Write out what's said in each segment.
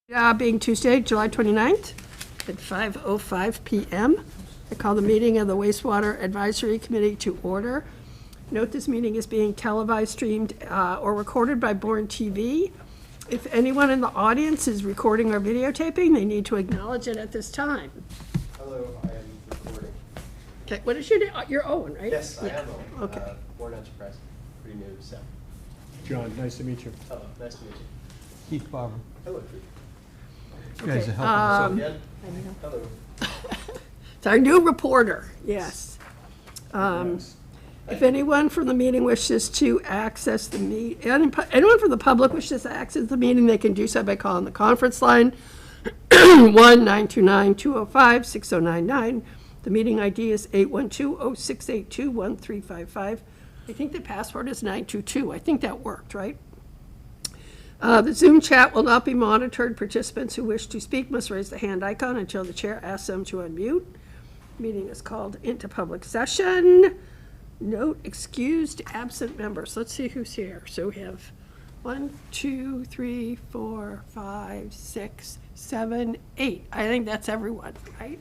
Being Tuesday, July 29th at 5:05 p.m. I call the meeting of the Wastewater Advisory Committee to order. Note this meeting is being televised, streamed, or recorded by Bourne TV. If anyone in the audience is recording or videotaping, they need to acknowledge it at this time. Hello, I am recording. Okay, what is your name? Your Owen, right? Yes, I am Owen. Okay. Bourne Enterprise, pretty new to South. John, nice to meet you. Hello, nice to meet you. Keith Barber. Hello, Keith. You guys are Okay, helping us out. Again? Hello. It's our new reporter, yes. Yes. If anyone from the meeting wishes to access the anyone from the public wishes to access the meeting, they can do so by calling the conference line 1-929-205-6099. The meeting ID is 812-0682-1355. I think the password is 922. I think that worked, right? The Zoom chat will not be monitored. Participants who wish to speak must raise the hand icon until the chair asks them to unmute. Meeting is called into public session. Note excused absent members. Let's see who's here. So we have 1, 2, 3, 4, 5, 6, 7, 8. I think that's everyone, right?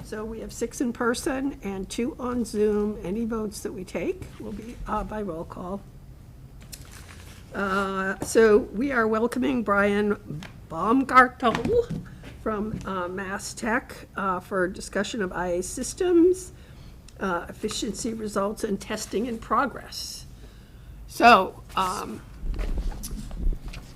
So we have 6 in person and 2 on Zoom. Any votes that we take will be by roll call. So we are welcoming Brian Baumgartel from Mass Tech for a discussion of IA systems, efficiency results, and testing in progress. So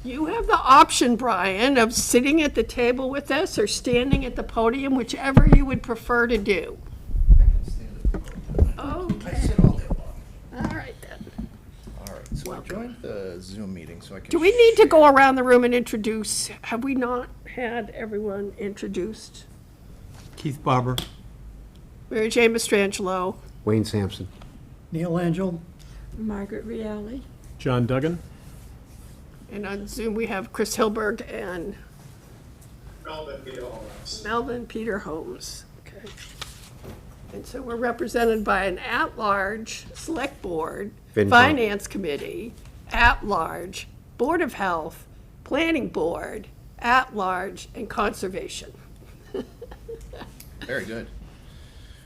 you have the option, Brian, of sitting at the table with us or standing at the podium, whichever you would prefer to do. I can stand at the podium. Okay. I sit all day long. All right, then. All right, so I joined the Zoom meeting so I can. Do we need to go around the room and introduce? Have we not had everyone introduced? Keith Barber. Mary Jane Mastrangelo. Wayne Sampson. Neil Angel. Margaret Reale. John Duggan. And on Zoom, we have Chris Hilberg and Melvin Peter Holmes. Okay. And so we're represented by an at-large select board, FinCom. finance committee, at-large, board of health, planning board, at-large, and conservation. Very good.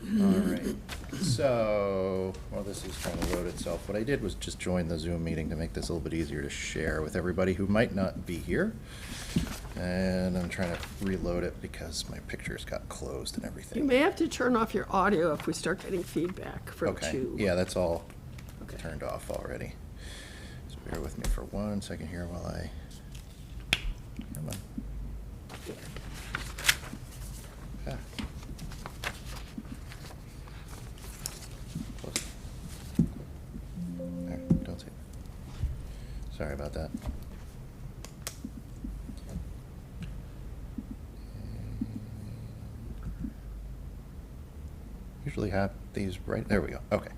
All right, so, while this is trying to load itself, what I did was just join the Zoom meeting to make this a little bit easier to share with everybody who might not be here. And I'm trying to reload it because my pictures got closed and You everything. may have to turn off your audio if we start getting feedback from Okay, two. yeah, that's all Okay. turned off already. So bear with me for 1 second here while I, come on. Ah. Close. There, don't see it. Sorry about that. Usually have these right, there we go, okay.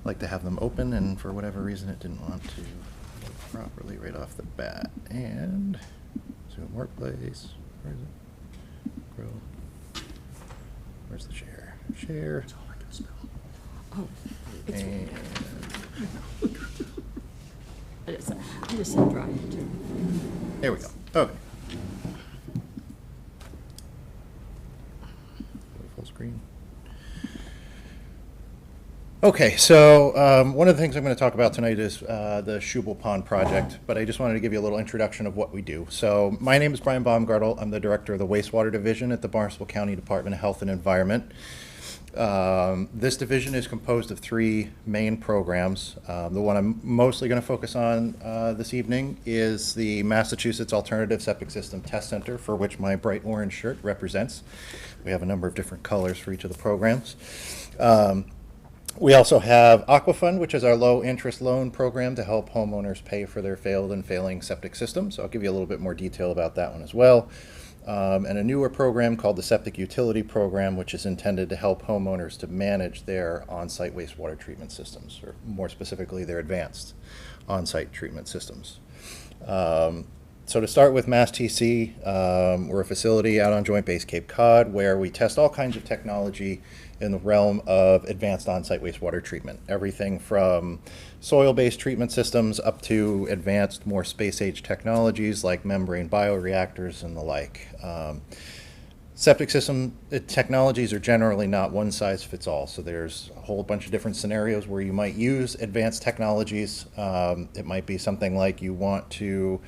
Like to have them open, and for whatever reason it didn't want to load properly right off the bat. And Zoom Workplace, where is it? Grow. Where's the share? Share. Oh, it's And I just said drive too. there we go, okay. Full screen. Okay, so one of the things I'm going to talk about tonight is the Schubel Pond project, but I just wanted to give you a little introduction of what we do. So my name is Brian Baumgartel. I'm the director of the Wastewater Division at the Barnstable County Department of Health and Environment. This division is composed of 3 main programs. The one I'm mostly going to focus on this evening is the Massachusetts Alternative Septic System Test Center, for which my bright orange shirt represents. We have a number of different colors for each of the programs. We also have Aquafund, which is our low-interest loan program to help homeowners pay for their failed and failing septic systems. So I'll give you a little bit more detail about that one as well. And a newer program called the Septic Utility Program, which is intended to help homeowners to manage their on-site wastewater treatment systems, or more specifically, their advanced on-site treatment systems. So to start with Mass TC, we're a facility out on Joint Base Cape Cod where we test all kinds of technology in the realm of advanced on-site wastewater treatment. Everything from soil-based treatment systems up to advanced, more space-age technologies like membrane bioreactors and the like. Septic system technologies are generally not one size fits all. So there's a whole bunch of different scenarios where you might use advanced technologies. It might be something like you want to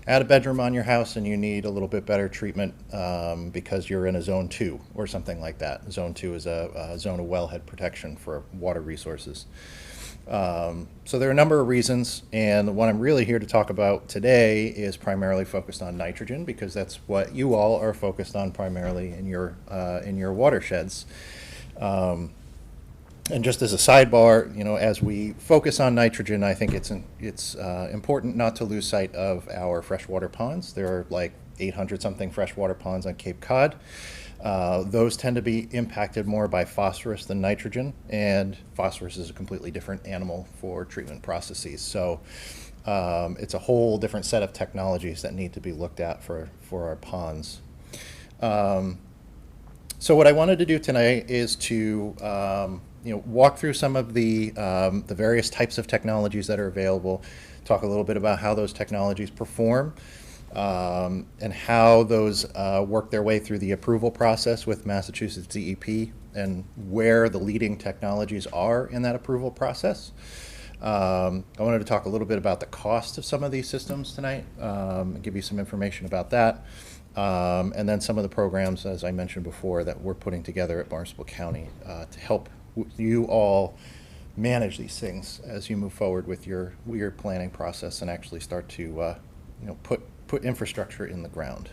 add a bedroom on your house and you need a little bit better treatment because you're in a zone 2 or something like that. Zone 2 is a zone of wellhead protection for water resources. So there are a number of reasons, and the one I'm really here to talk about today is primarily focused on nitrogen because that's what you all are focused on primarily in your watersheds. And just as a sidebar, you know, as we focus on nitrogen, I think it's important not to lose sight of our freshwater ponds. There are like 800 something freshwater ponds on Cape Cod. Those tend to be impacted more by phosphorus than nitrogen, and phosphorus is a completely different animal for treatment processes. So it's a whole different set of technologies that need to be looked at for our ponds. So what I wanted to do tonight is to walk through some of the various types of technologies that are available, talk a little bit about how those technologies perform, and how those work their way through the approval process with Massachusetts DEP and where the leading technologies are in that approval process. I wanted to talk a little bit about the cost of some of these systems tonight, and give you some information about that, and then some of the programs, as I mentioned before, that we're putting together at Barnstable County to help you all manage these things as you move forward with your planning process and actually start to put infrastructure in the ground.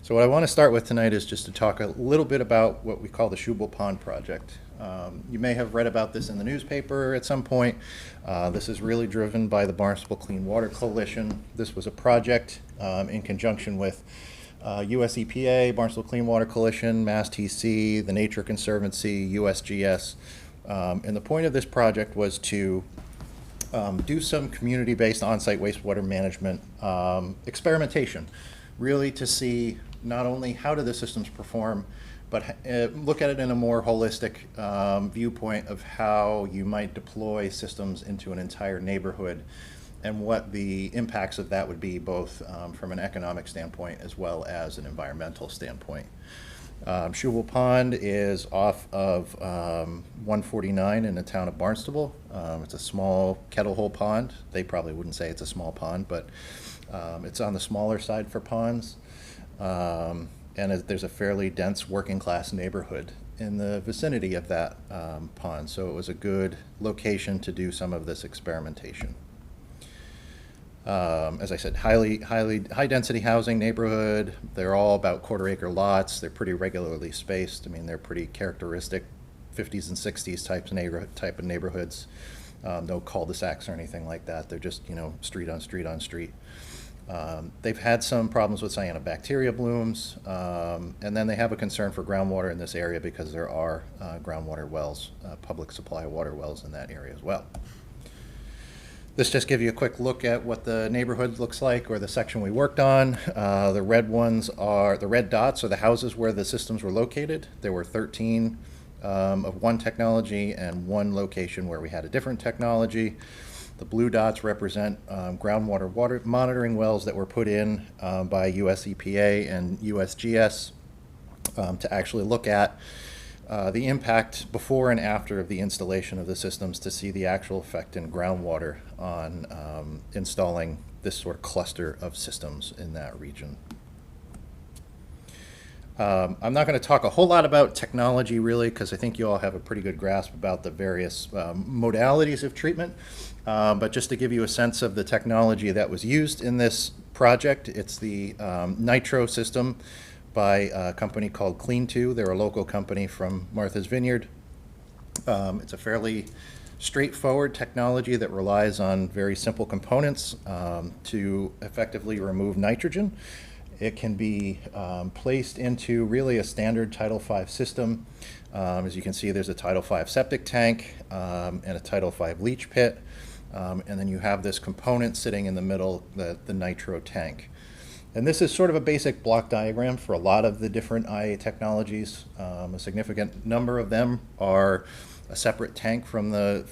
So what I want to start with tonight is just to talk a little bit about what we call the Shubal Pond Project. You may have read about this in the newspaper at some point. This is really driven by the Barnstable Clean Water Coalition. This was a project in conjunction with US EPA, Barnstable Clean Water Coalition, Mass TC, the Nature Conservancy, USGS. And the point of this project was to do some community-based on-site wastewater management experimentation, really to see not only how do the systems perform, but look at it in a more holistic viewpoint of how you might deploy systems into an entire neighborhood and what the impacts of that would be, both from an economic standpoint as well as an environmental standpoint. Shubal Pond is off of 149 in the town of Barnstable. It's a small kettle hole pond. They probably wouldn't say it's a small pond, but it's on the smaller side for ponds. And there's a fairly dense working class neighborhood in the vicinity of that pond. So it was a good location to do some of this experimentation. As I said, high density housing neighborhood. They're all about quarter-acre lots. They're pretty regularly spaced. I mean, they're pretty characteristic 50s and 60s type of neighborhoods. No cul-de-sacs or anything like that. They're just, street on street on street. They've had some problems with cyanobacteria blooms, and then they have a concern for groundwater in this area because there are groundwater wells, public supply water wells in that area as well. This just gives you a quick look at what the neighborhood looks like, or the section we worked on. The red dots are the houses where the systems were located. There were 13 of one technology and one location where we had a different technology. The blue dots represent groundwater water monitoring wells that were put in by US EPA and USGS to actually look at the impact before and after of the installation of the systems to see the actual effect in groundwater on installing this sort of cluster of systems in that region. I'm not going to talk a whole lot about technology really, because I think you all have a pretty good grasp about the various modalities of treatment. But just to give you a sense of the technology that was used in this project, it's the nitro system by a company called Clean2. They're a local company from Martha's Vineyard. It's a fairly straightforward technology that relies on very simple components to effectively remove nitrogen. It can be placed into really a standard Title V system. As you can see, there's a Title V septic tank and a Title V leach pit. And then you have this component sitting in the middle, the nitro tank. And this is sort of a basic block diagram for a lot of the different IA technologies. A significant number of them are a separate tank from the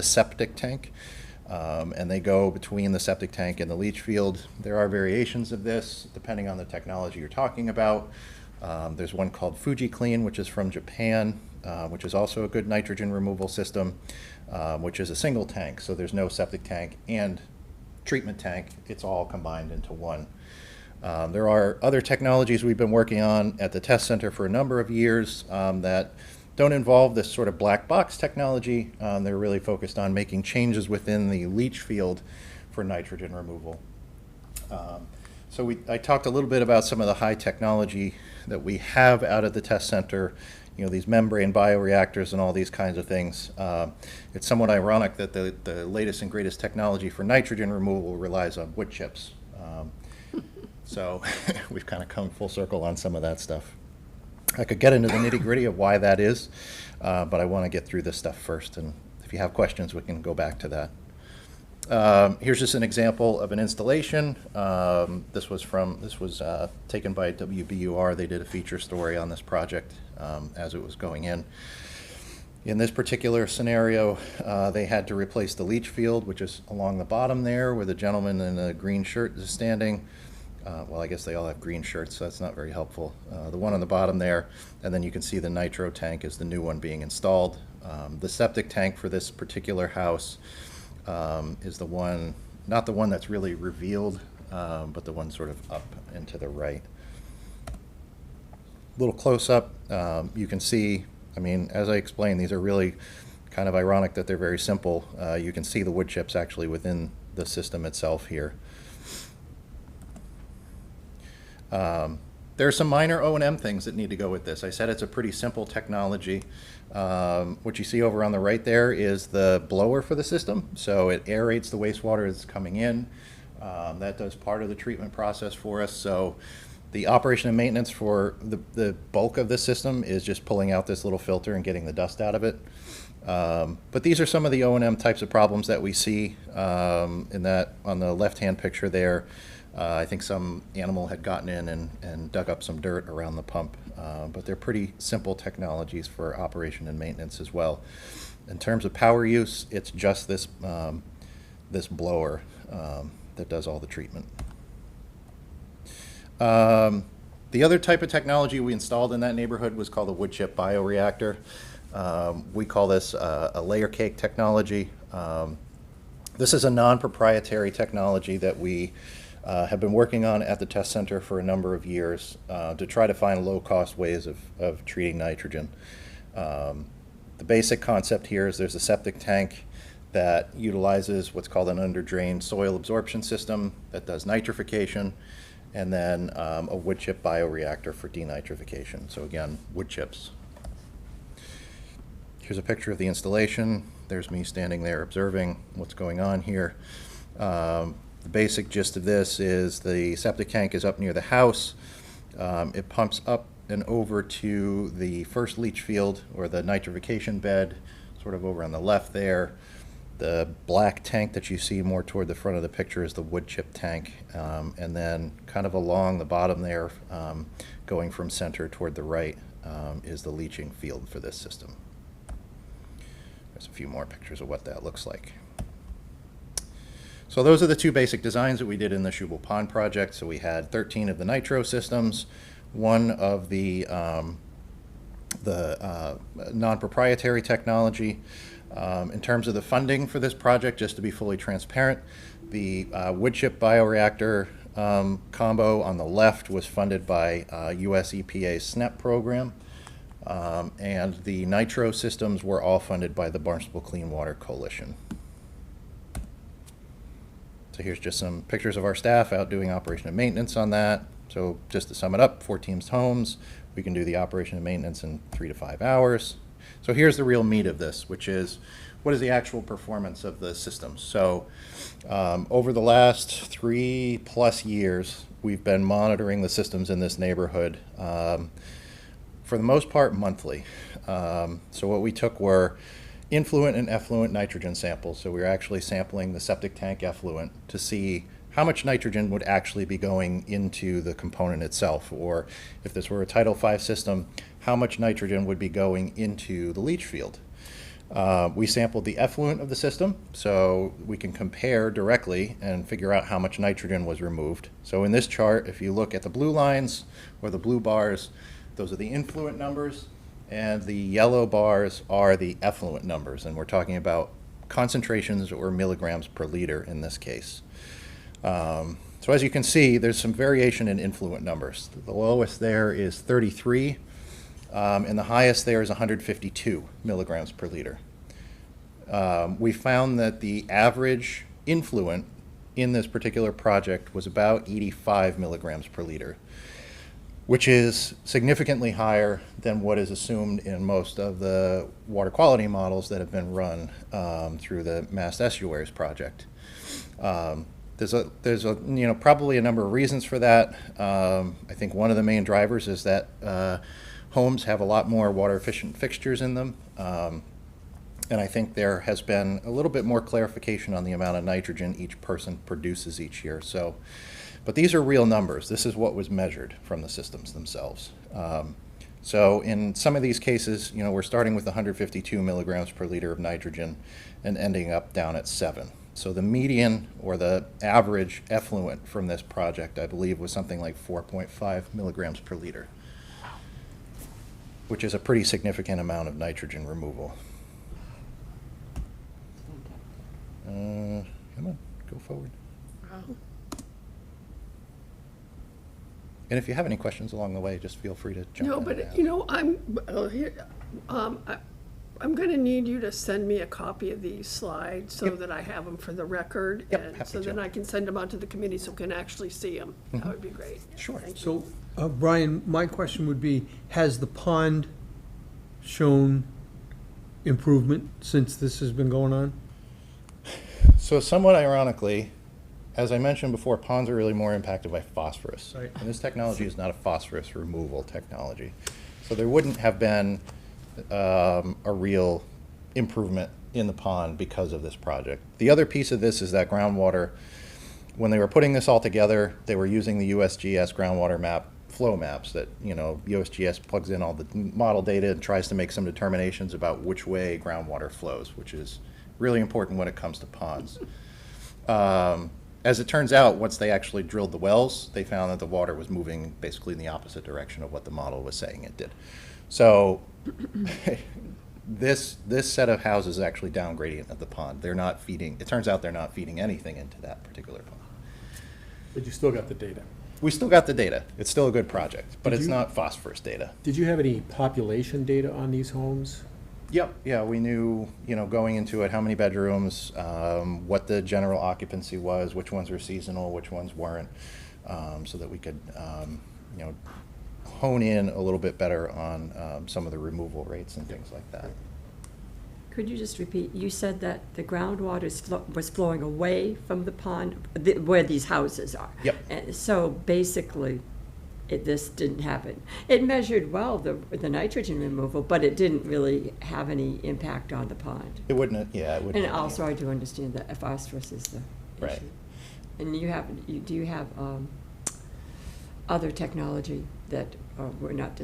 septic tank. And they go between the septic tank and the leach field. There are variations of this depending on the technology you're talking about. There's one called FujiClean, which is from Japan, which is also a good nitrogen removal system, which is a single tank. So there's no septic tank and treatment tank. It's all combined into one. There are other technologies we've been working on at the test center for a number of years that don't involve this sort of black box technology. They're really focused on making changes within the leach field for nitrogen removal. I talked a little bit about some of the high technology that we have out at the test center, these membrane bioreactors and all these kinds of things. It's somewhat ironic that the latest and greatest technology for nitrogen removal relies on wood chips. So we've kind of come full circle on some of that stuff. I could get into the nitty-gritty of why that is, but I want to get through this stuff first, and if you have questions, we can go back to that. Here's just an example of an installation. This was taken by WBUR. They did a feature story on this project as it was going in. In this particular scenario, they had to replace the leach field, which is along the bottom there, where the gentleman in the green shirt is standing. Well, I guess they all have green shirts, so that's not very helpful. The one on the bottom there, and then you can see the nitro tank is the new one being installed. The septic tank for this particular house is the one, not the one that's really revealed, but the one sort of up and to the right. A little close up, you can see, as I explained, these are really kind of ironic that they're very simple. You can see the wood chips actually within the system itself here. There are some minor O&M things that need to go with this. I said it's a pretty simple technology. What you see over on the right there is the blower for the system. So it aerates the wastewater that's coming in. That does part of the treatment process for us. So the operation and maintenance for the bulk of this system is just pulling out this little filter and getting the dust out of it. But these are some of the O&M types of problems that we see in that on the left-hand picture there. I think some animal had gotten in and dug up some dirt around the pump, but they're pretty simple technologies for operation and maintenance as well. In terms of power use, it's just this blower that does all the treatment. The other type of technology we installed in that neighborhood was called a wood chip bioreactor. We call this a layer cake technology. This is a non-proprietary technology that we have been working on at the test center for a number of years to try to find low-cost ways of treating nitrogen. The basic concept here is there's a septic tank that utilizes what's called an under-drain soil absorption system that does nitrification, and then a wood chip bioreactor for denitrification. So again, wood chips. Here's a picture of the installation. There's me standing there observing what's going on here. The basic gist of this is the septic tank is up near the house. It pumps up and over to the first leach field, or the nitrification bed, sort of over on the left there. The black tank that you see more toward the front of the picture is the wood chip tank. And then kind of along the bottom there, going from center toward the right, is the leaching field for this system. There's a few more pictures of what that looks like. So those are the two basic designs that we did in the Shubal Pond project. So we had 13 of the nitro systems, one of the non-proprietary technology. In terms of the funding for this project, just to be fully transparent, the wood chip bioreactor combo on the left was funded by US EPA's SNAP program, and the nitro systems were all funded by the Barnstable Clean Water Coalition. So here's just some pictures of our staff out doing operation and maintenance on that. So just to sum it up, 4 teams homes. We can do the operation and maintenance in 3 to 5 hours. So here's the real meat of this, which is what is the actual performance of the system. So over the last 3+ years, we've been monitoring the systems in this neighborhood for the most part monthly. So what we took were influent and effluent nitrogen samples. So we were actually sampling the septic tank effluent to see how much nitrogen would actually be going into the component itself, or if this were a Title V system, how much nitrogen would be going into the leach field. We sampled the effluent of the system, so we can compare directly and figure out how much nitrogen was removed. So in this chart, if you look at the blue lines or the blue bars, those are the influent numbers, and the yellow bars are the effluent numbers, and we're talking about concentrations or milligrams per liter in this case. So as you can see, there's some variation in influent numbers. The lowest there is 33, and the highest there is 152 milligrams per liter. We found that the average influent in this particular project was about 85 milligrams per liter, which is significantly higher than what is assumed in most of the water quality models that have been run through the Mass Estuaries project. There's probably a number of reasons for that. I think one of the main drivers is that homes have a lot more water efficient fixtures in them. And I think there has been a little bit more clarification on the amount of nitrogen each person produces each year. So, but these are real numbers. This is what was measured from the systems themselves. So in some of these cases, we're starting with 152 milligrams per liter of nitrogen and ending up down at 7. So the median or the average effluent from this project, I believe, was something like 4.5 milligrams per liter, which is a pretty significant amount of nitrogen removal. Come on, go forward. Wow. And if you have any questions along the way, just feel free to jump in. No, and but, ask. I'm going to need you to send me a copy of these slides so Yep. that I have them for the record. Yep, And happy so then to. I can send them out to the committee so we can actually see them. That would be great. Sure. Thank you. So, Brian, my question would be, has the pond shown improvement since this has been going on? So somewhat ironically, as I mentioned before, ponds are really more impacted by phosphorus. Right. And this technology is not a phosphorus removal technology. So there wouldn't have been a real improvement in the pond because of this project. The other piece of this is that groundwater, when they were putting this all together, they were using the USGS groundwater map flow maps that, USGS plugs in all the model data and tries to make some determinations about which way groundwater flows, which is really important when it comes to ponds. As it turns out, once they actually drilled the wells, they found that the water was moving basically in the opposite direction of what the model was saying it did. So this set of houses is actually down gradient at the pond. They're not feeding, it turns out they're not feeding anything into that particular pond. But you still got the data. We still got the data. It's still a good project, but Did it's you- not phosphorus data. Did you have any population data on these homes? Yep, yeah, we knew, going into it, how many bedrooms, what the general occupancy was, which ones were seasonal, which ones weren't, so that we could, hone in a little bit better on some of the removal rates and things like that. Could you just repeat, you said that the groundwater was flowing away from the pond, where these houses are? Yep. And so basically, this didn't happen. It measured well the nitrogen removal, but it didn't really have any impact on the pond. It wouldn't, yeah, it wouldn't. And also, I do understand that phosphorus is the Right. issue. And do you have other technology that we're not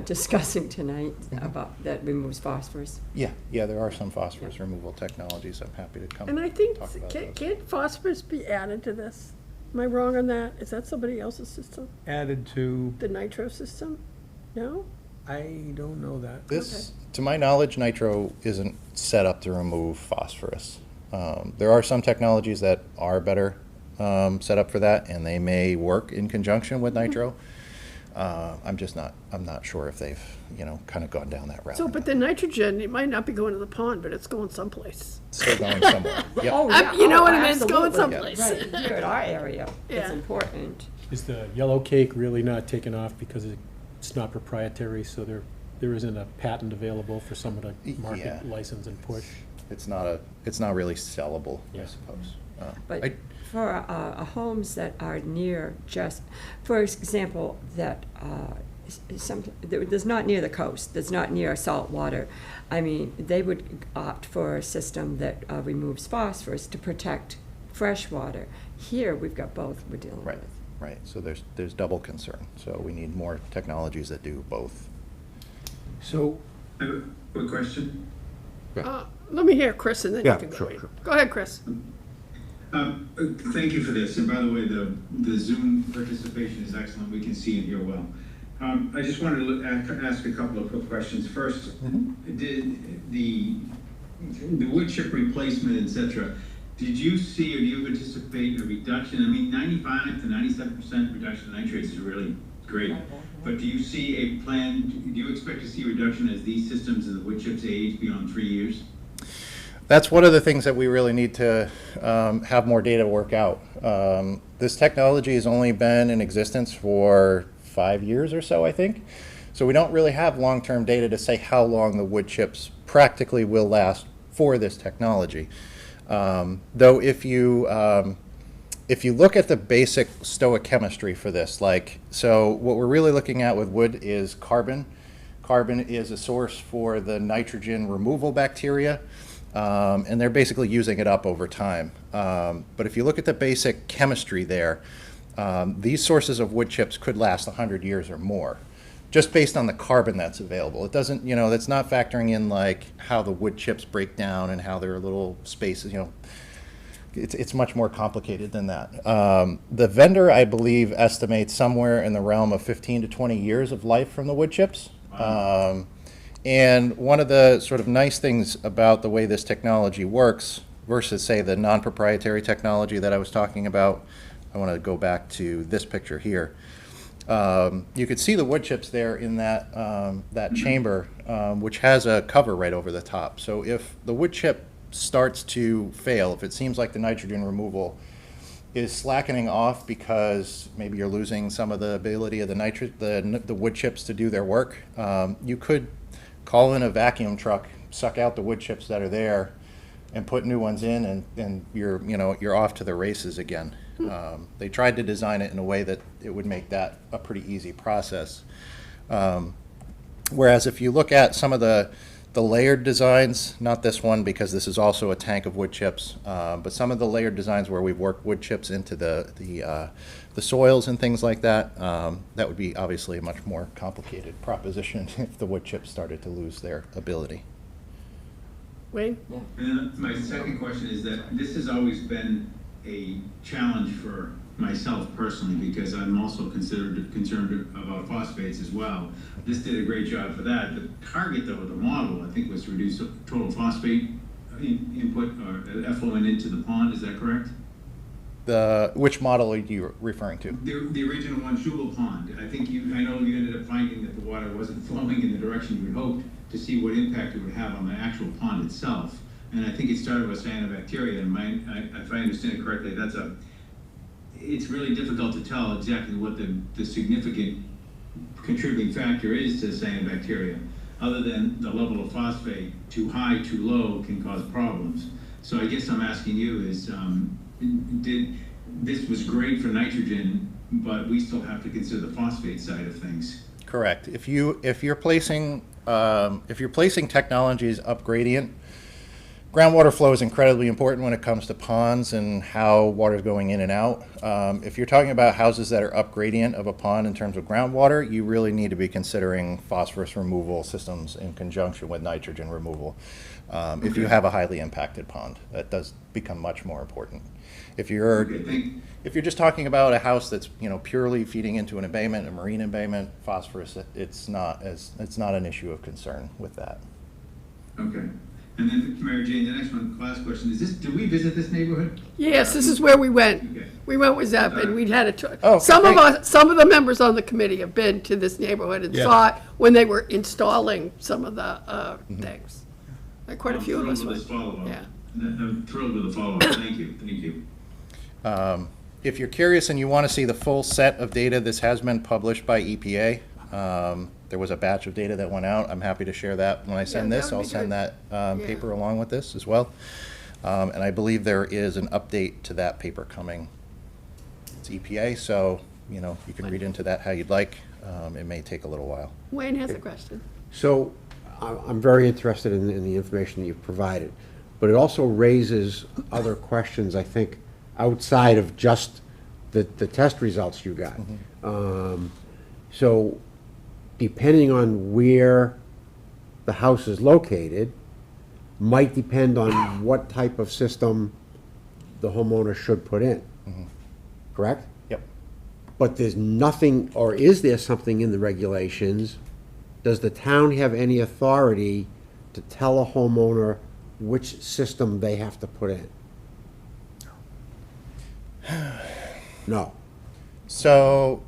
discussing tonight about, that removes phosphorus? Yeah, there are some phosphorus removal technologies. I'm happy to come And I think, talk about those. can't phosphorus be added to this? Am I wrong on that? Is that somebody else's system? Added to, The nitro system? No? I don't know that. This, to my knowledge, nitro isn't set up to remove phosphorus. There are some technologies that are better set up for that, and they may work in conjunction with nitro. I'm not sure if they've, kind of gone down that route. So, but the nitrogen, it might not be going to the pond, but it's going someplace. Still going somewhere. Yep. Oh, yeah. You know what I mean? It's going absolutely. someplace. Right, here in our area, it's Yeah. important. Is the yellow cake really not taken off because it's not proprietary, so there isn't a patent available for someone to Yeah. market, license, and push? It's not really sellable, I Yeah. suppose. But for homes that are near for example, that there's not near the coast, that's not near salt water, I mean, they would opt for a system that removes phosphorus to protect fresh water. Here, we've got both we're dealing Right, with. right. So there's double concern. So we need more technologies that do both. So, I have a quick question. Let me hear Chris, and then you Yeah, can go sure, in. sure. Go ahead, Chris. Thank you for this, and by the way, the Zoom participation is excellent, we can see and hear well. I just wanted to ask a couple of quick questions. First, did the wood chip replacement, et cetera, did you see or do you anticipate a reduction? I mean, 95 to 97% reduction in nitrates is really great, but do you see a plan, do you expect to see a reduction as these systems and the wood chips age beyond 3 years? That's one of the things that we really need to have more data work out. This technology has only been in existence for 5 years or so, I think. So we don't really have long-term data to say how long the wood chips practically will last for this technology. Though if you look at the basic stoichemistry for this, so what we're really looking at with wood is carbon. Carbon is a source for the nitrogen removal bacteria. And they're basically using it up over time. But if you look at the basic chemistry there, these sources of wood chips could last 100 years or more, just based on the carbon that's available. It doesn't, that's not factoring in how the wood chips break down and how there are little spaces, it's much more complicated than that. The vendor, I believe, estimates somewhere in the realm of 15 to 20 years of life from the wood chips. And one of the sort of nice things about the way this technology works versus, say, the non-proprietary technology that I was talking about, I want to go back to this picture here. You could see the wood chips there in that chamber, which has a cover right over the top. So if the wood chip starts to fail, if it seems like the nitrogen removal is slackening off because maybe you're losing some of the ability of the wood chips to do their work, you could call in a vacuum truck, suck out the wood chips that are there, and put new ones in, and you're off to the races again. They tried to design it in a way that it would make that a pretty easy process. Whereas if you look at some of the layered designs, not this one because this is also a tank of wood chips, but some of the layered designs where we've worked wood chips into the soils and things like that, that would be obviously a much more complicated proposition if the wood chips started to lose their ability. Wayne? And then my second question is that this has always been a challenge for myself personally, because I'm also concerned about phosphates as well. This did a great job for that. The target, though, of the model, I think, was to reduce total phosphate input or effluent into the pond. Is that correct? Which model are you referring to? The original one, Schubel Pond. I know you ended up finding that the water wasn't flowing in the direction you had hoped, to see what impact it would have on the actual pond itself. And I think it started with cyanobacteria, and if I understand it correctly, it's really difficult to tell exactly what the significant contributing factor is to cyanobacteria, other than the level of phosphate. Too high, too low can cause problems. So I guess I'm asking you is, this was great for nitrogen, but we still have to consider the phosphate side of things. Correct. If you're placing technologies up gradient, groundwater flow is incredibly important when it comes to ponds and how water is going in and out. If you're talking about houses that are up gradient of a pond in terms of groundwater, you really need to be considering phosphorus removal systems in conjunction with nitrogen removal. If you have a highly impacted pond, that does become much more important. If you're just talking about a house that's purely feeding into an embayment, a marine embayment, phosphorus, it's not an issue of concern with that. Okay. And then, Mary Jane, the next one, last question, did we visit this neighborhood? Yes, this is where we went. Okay. We went with Zep, and we'd had a tour. Oh, Some great. of the members on the committee have been to this neighborhood and Yeah. saw it when they were installing some of the things. Quite a few of us I'm went. thrilled with this follow-up. Yeah. I'm thrilled with the follow-up. Thank you. If you're curious and you want to see the full set of data, this has been published by EPA. There was a batch of data that went out. I'm happy to share that when I send that this. would I'll be send good. that paper along with this as well. And I believe there is an update to that paper coming. It's EPA, so you can read into that how you'd like. It may take a little while. Wayne has a question. So I'm very interested in the information that you've provided, but it also raises other questions, I think, outside of just the test results you got. So depending on where the house is located, might depend on what type of system the homeowner should put in. Correct? Yep. But there's nothing, or is there something in the regulations? Does the town have any authority to tell a homeowner which system they have to put in? No. So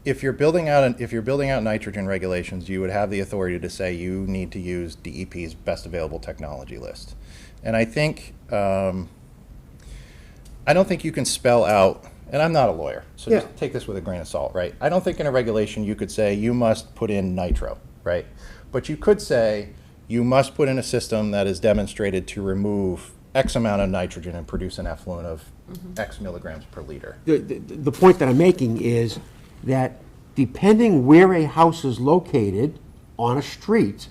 if you're building out nitrogen regulations, you would have the authority to say you need to use DEP's best available technology list. And I think I don't think you can spell out, and I'm not a lawyer, so Yeah. just take this with a grain of salt, right? I don't think in a regulation you could say you must put in nitro, right? But you could say you must put in a system that is demonstrated to remove X amount of nitrogen and produce an effluent of X milligrams per liter. The point that I'm making is that depending where a house is located on a street,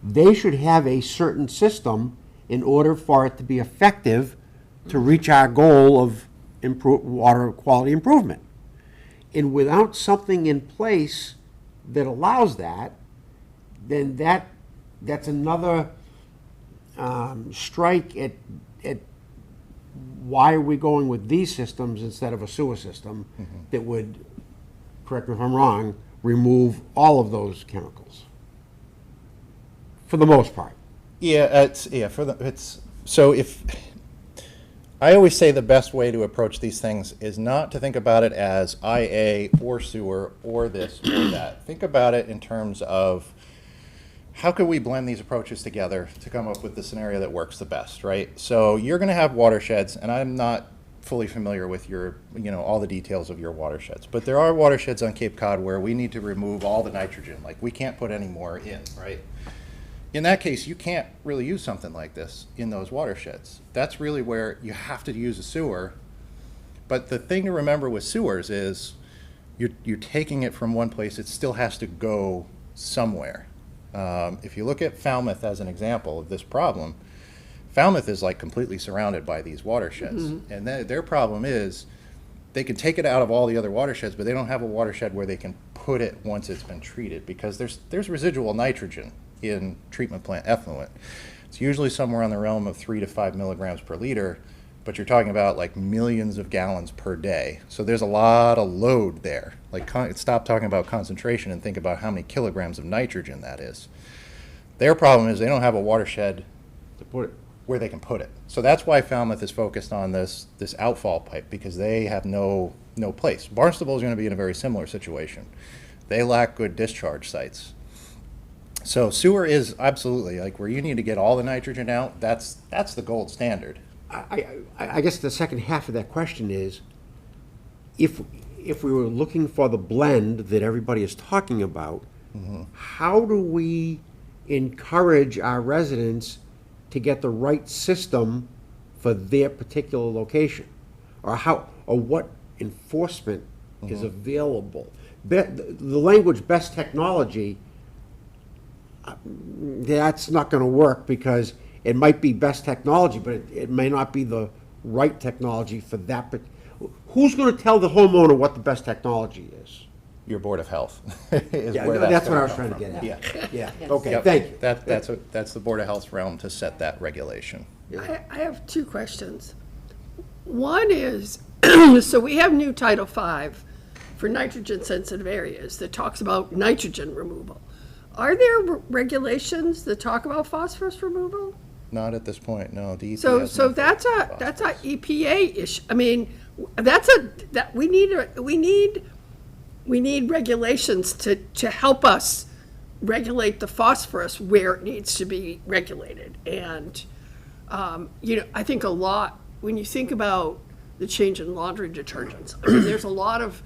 they should have a certain system in order for it to be effective to reach our goal of water quality improvement. And without something in place that allows that, then that's another strike at why are we going with these systems instead of a sewer system that would, correct me if I'm wrong, remove all of those chemicals, for the most part. Yeah, so if I always say the best way to approach these things is not to think about it as IA or sewer or this or that. Think about it in terms of how could we blend these approaches together to come up with the scenario that works the best, right? So you're going to have watersheds, and I'm not fully familiar with your, all the details of your watersheds, but there are watersheds on Cape Cod where we need to remove all the nitrogen. Like, we can't put any more in, right? In that case, you can't really use something like this in those watersheds. That's really where you have to use a sewer. But the thing to remember with sewers is you're taking it from one place, it still has to go somewhere. If you look at Falmouth as an example of this problem, Falmouth is like completely surrounded by these watersheds. And their problem is they can take it out of all the other watersheds, but they don't have a watershed where they can put it once it's been treated, because there's residual nitrogen in treatment plant effluent. It's usually somewhere on the realm of 3 to 5 milligrams per liter, but you're talking about like millions of gallons per day. So there's a lot of load there. Like, stop talking about concentration and think about how many kilograms of nitrogen that is. Their problem is they don't have a watershed To put it. where they can put it. So that's why Falmouth is focused on this outfall pipe, because they have no place. Barnstable is going to be in a very similar situation. They lack good discharge sites. So sewer is absolutely, like, where you need to get all the nitrogen out, that's the gold standard. I guess the second half of that question is, if we were looking for the blend that everybody is talking about, how do we encourage our residents to get the right system for their particular location? Or what enforcement is available? The language best technology, that's not going to work, because it might be best technology, but it may not be the right technology for that. But who's going to tell the homeowner what the best technology is? Your Board of Health is Yeah, where that's what I was coming trying to from. get at. Yeah. Yeah, okay, Yep. thank you. That's the Board of Health's realm to set that regulation. I have two questions. One is, so we have new Title V for nitrogen-sensitive areas that talks about nitrogen removal. Are there regulations that talk about phosphorus removal? Not at this point, no. DEP So has no that's phosphorus. a EPA issue. I mean, we need regulations to help us regulate the phosphorus where it needs to be regulated. And, I think a lot, when you think about the change in laundry detergents, I mean, there's a lot of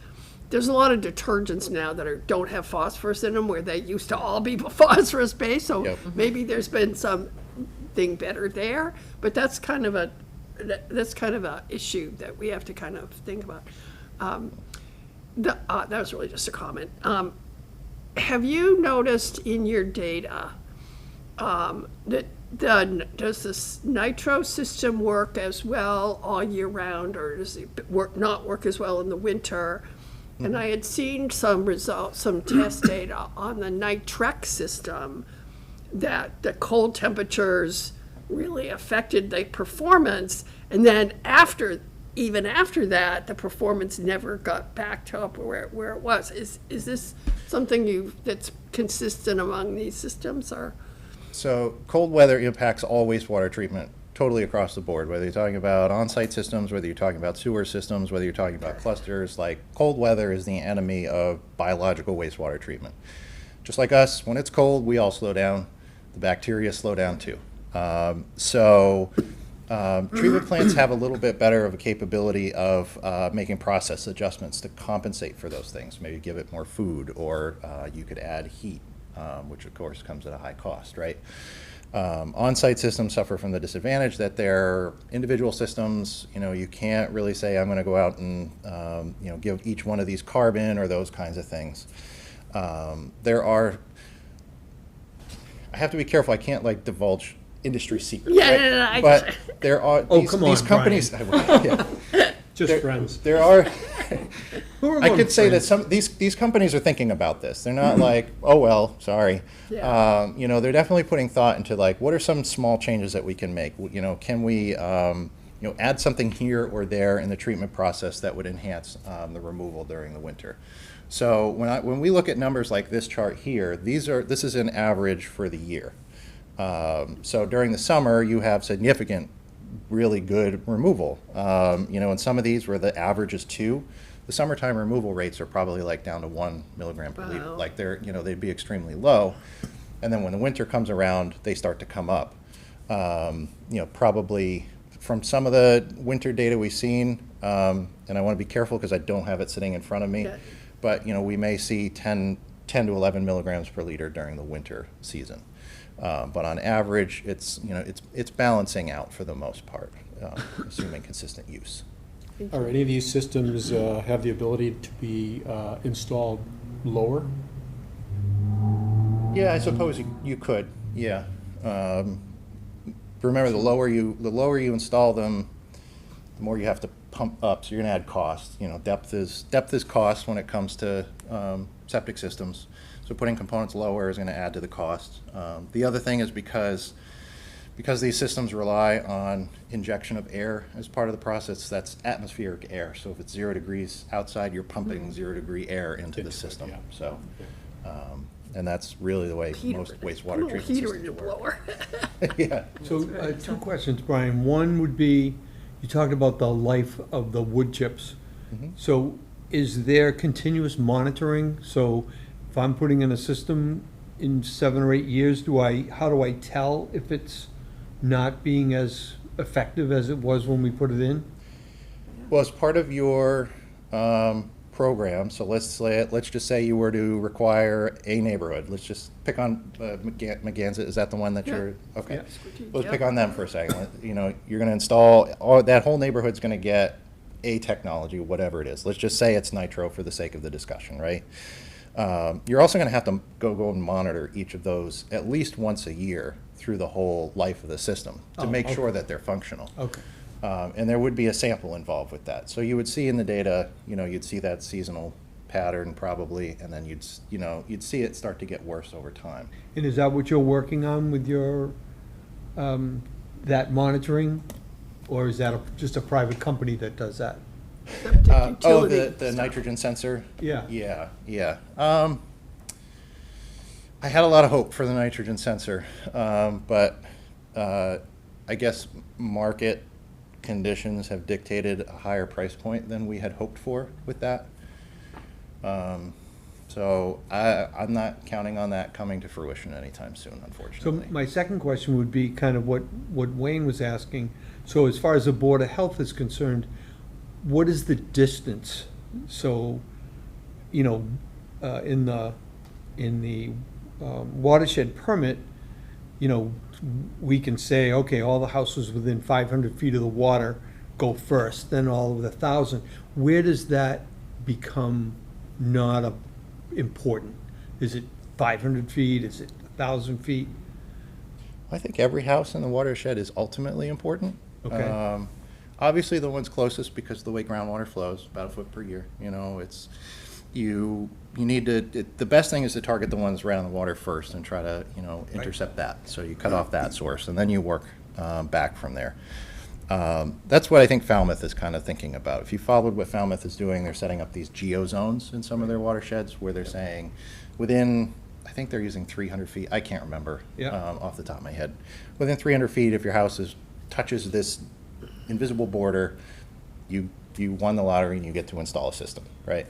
detergents now that don't have phosphorus in them, where they used to all be phosphorus based. So Yep. maybe there's been something better there, but that's kind of a issue that we have to kind of think about. That was really just a comment. Have you noticed in your data that does this nitro system work as well all year round, or does it not work as well in the winter? And I had seen some results, some test data on the Nitrex system, that the cold temperatures really affected the performance. And then even after that, the performance never got back to up where it was. Is this something that's consistent among these systems, or? So cold weather impacts all wastewater treatment totally across the board, whether you're talking about on-site systems, whether you're talking about sewer systems, whether you're talking about clusters. Like, cold weather is the enemy of biological wastewater treatment. Just like us, when it's cold, we all slow down. The bacteria slow down too. Treatment plants have a little bit better of a capability of making process adjustments to compensate for those things. Maybe give it more food, or you could add heat, which of course comes at a high cost, right? On-site systems suffer from the disadvantage that they're individual systems. You can't really say, I'm going to go out and give each one of these carbon or those kinds of things. I have to be careful. I can't divulge industry secrets. Yeah, right? no, But there are come on, these companies. Yeah. Just friends. There are. Who are I among could say that friends? these companies are thinking about this. They're not like, oh well, sorry. Yeah. They're definitely putting thought into what are some small changes that we can make. Can we add something here or there in the treatment process that would enhance the removal during the winter. So when we look at numbers like this chart here, this is an average for the year. So during the summer, you have significant, really good removal. In some of these where the average is 2, the summertime removal rates are probably down to 1 milligram per liter. Wow. They'd be extremely low. And then when the winter comes around, they start to come up. Probably from some of the winter data we've seen, and I want to be careful because I don't have it sitting in front of me, Yeah. but we may see 10 to 11 milligrams per liter during the winter season. But on average, it's balancing out for the most part, assuming consistent use. Are any of these systems have the ability to be installed lower? Yeah, I suppose you could. Yeah. Remember, the lower you install them, the more you have to pump up. So you're going to add cost. Depth is cost when it comes to septic systems. So putting components lower is going to add to the cost. The other thing is because these systems rely on injection of air as part of the process, that's atmospheric air. So if it's 0 degrees outside, you're pumping 0-degree air into the system. yeah. So, and that's really the way most wastewater treatment Heater in systems your work. blower. Yeah. So, 2 questions, Brian. One would be, you talked about the life of the wood chips. So is there continuous monitoring? So if I'm putting in a system in 7 or 8 years, how do I tell if it's not being as effective as it was when we put it in? Well, as part of your program, so let's just say you were to require a neighborhood. Let's just pick on McGanza. Is that the one that you're okay? Yeah. Let's pick on them for a second. You're going to install that whole neighborhood's going to get a technology, whatever it is. Let's just say it's nitro for the sake of the discussion, right? You're also going to have to go and monitor each of those at least once a year through the whole life of the system to make okay. sure that they're functional. Okay. And there would be a sample involved with that. So you would see in the data, you'd see that seasonal pattern probably, and then you'd see it start to get worse over time. And is that what you're working on with your, that monitoring? Or is that just a private company that does that? The nitrogen sensor? Yeah. Yeah. I had a lot of hope for the nitrogen sensor, but I guess market conditions have dictated a higher price point than we had hoped for with that. So I'm not counting on that coming to fruition anytime soon, So unfortunately. my second question would be kind of what Wayne was asking. So as far as the Board of Health is concerned, what is the distance? So, in the watershed permit, we can say, okay, all the houses within 500 feet of the water go first, then all of the 1,000. Where does that become not important? Is it 500 feet? Is it 1,000 feet? I think every house in the watershed is ultimately important. Okay. Obviously, the ones closest, because of the way groundwater flows, about a foot per year, it's, you need to, the best thing is to target the ones right on the water first and try to, intercept that. So you cut off that source, and then you work back from there. That's what I think Falmouth is kind of thinking about. If you followed what Falmouth is doing, they're setting up these geozones in some of their watersheds where they're saying within, I think they're using 300 feet, I can't remember Yeah. off the top of my head. Within 300 feet, if your house touches this invisible border, you won the lottery and you get to install a system, right?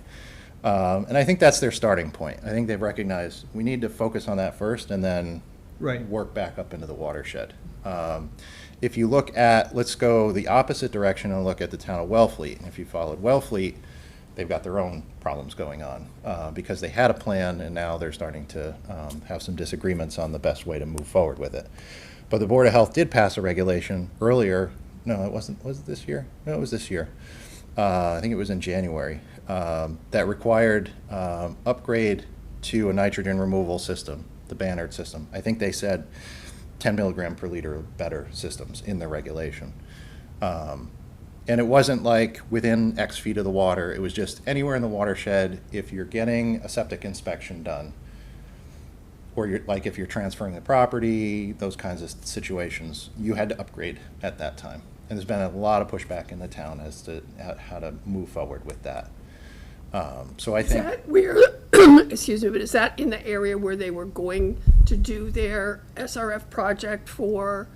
And I think that's their starting point. I think they've recognized we need to focus on that first and then Right. work back up into the watershed. If you look at, let's go the opposite direction and look at the town of Wellfleet. If you followed Wellfleet, they've got their own problems going on because they had a plan and now they're starting to have some disagreements on the best way to move forward with it. But the Board of Health did pass a regulation earlier. No, it wasn't. Was it this year? No, it was this year. I think it was in January. That required upgrade to a nitrogen removal system, the Bannard system. I think they said 10 milligram per liter or better systems in the regulation. And it wasn't like within X feet of the water. It was just anywhere in the watershed. If you're getting a septic inspection done, or if you're transferring the property, those kinds of situations, you had to upgrade at that time. And there's been a lot of pushback in the town as to how to move forward with that. So I Is think that where, excuse me, but is that in the area where they were going to do their SRF project for,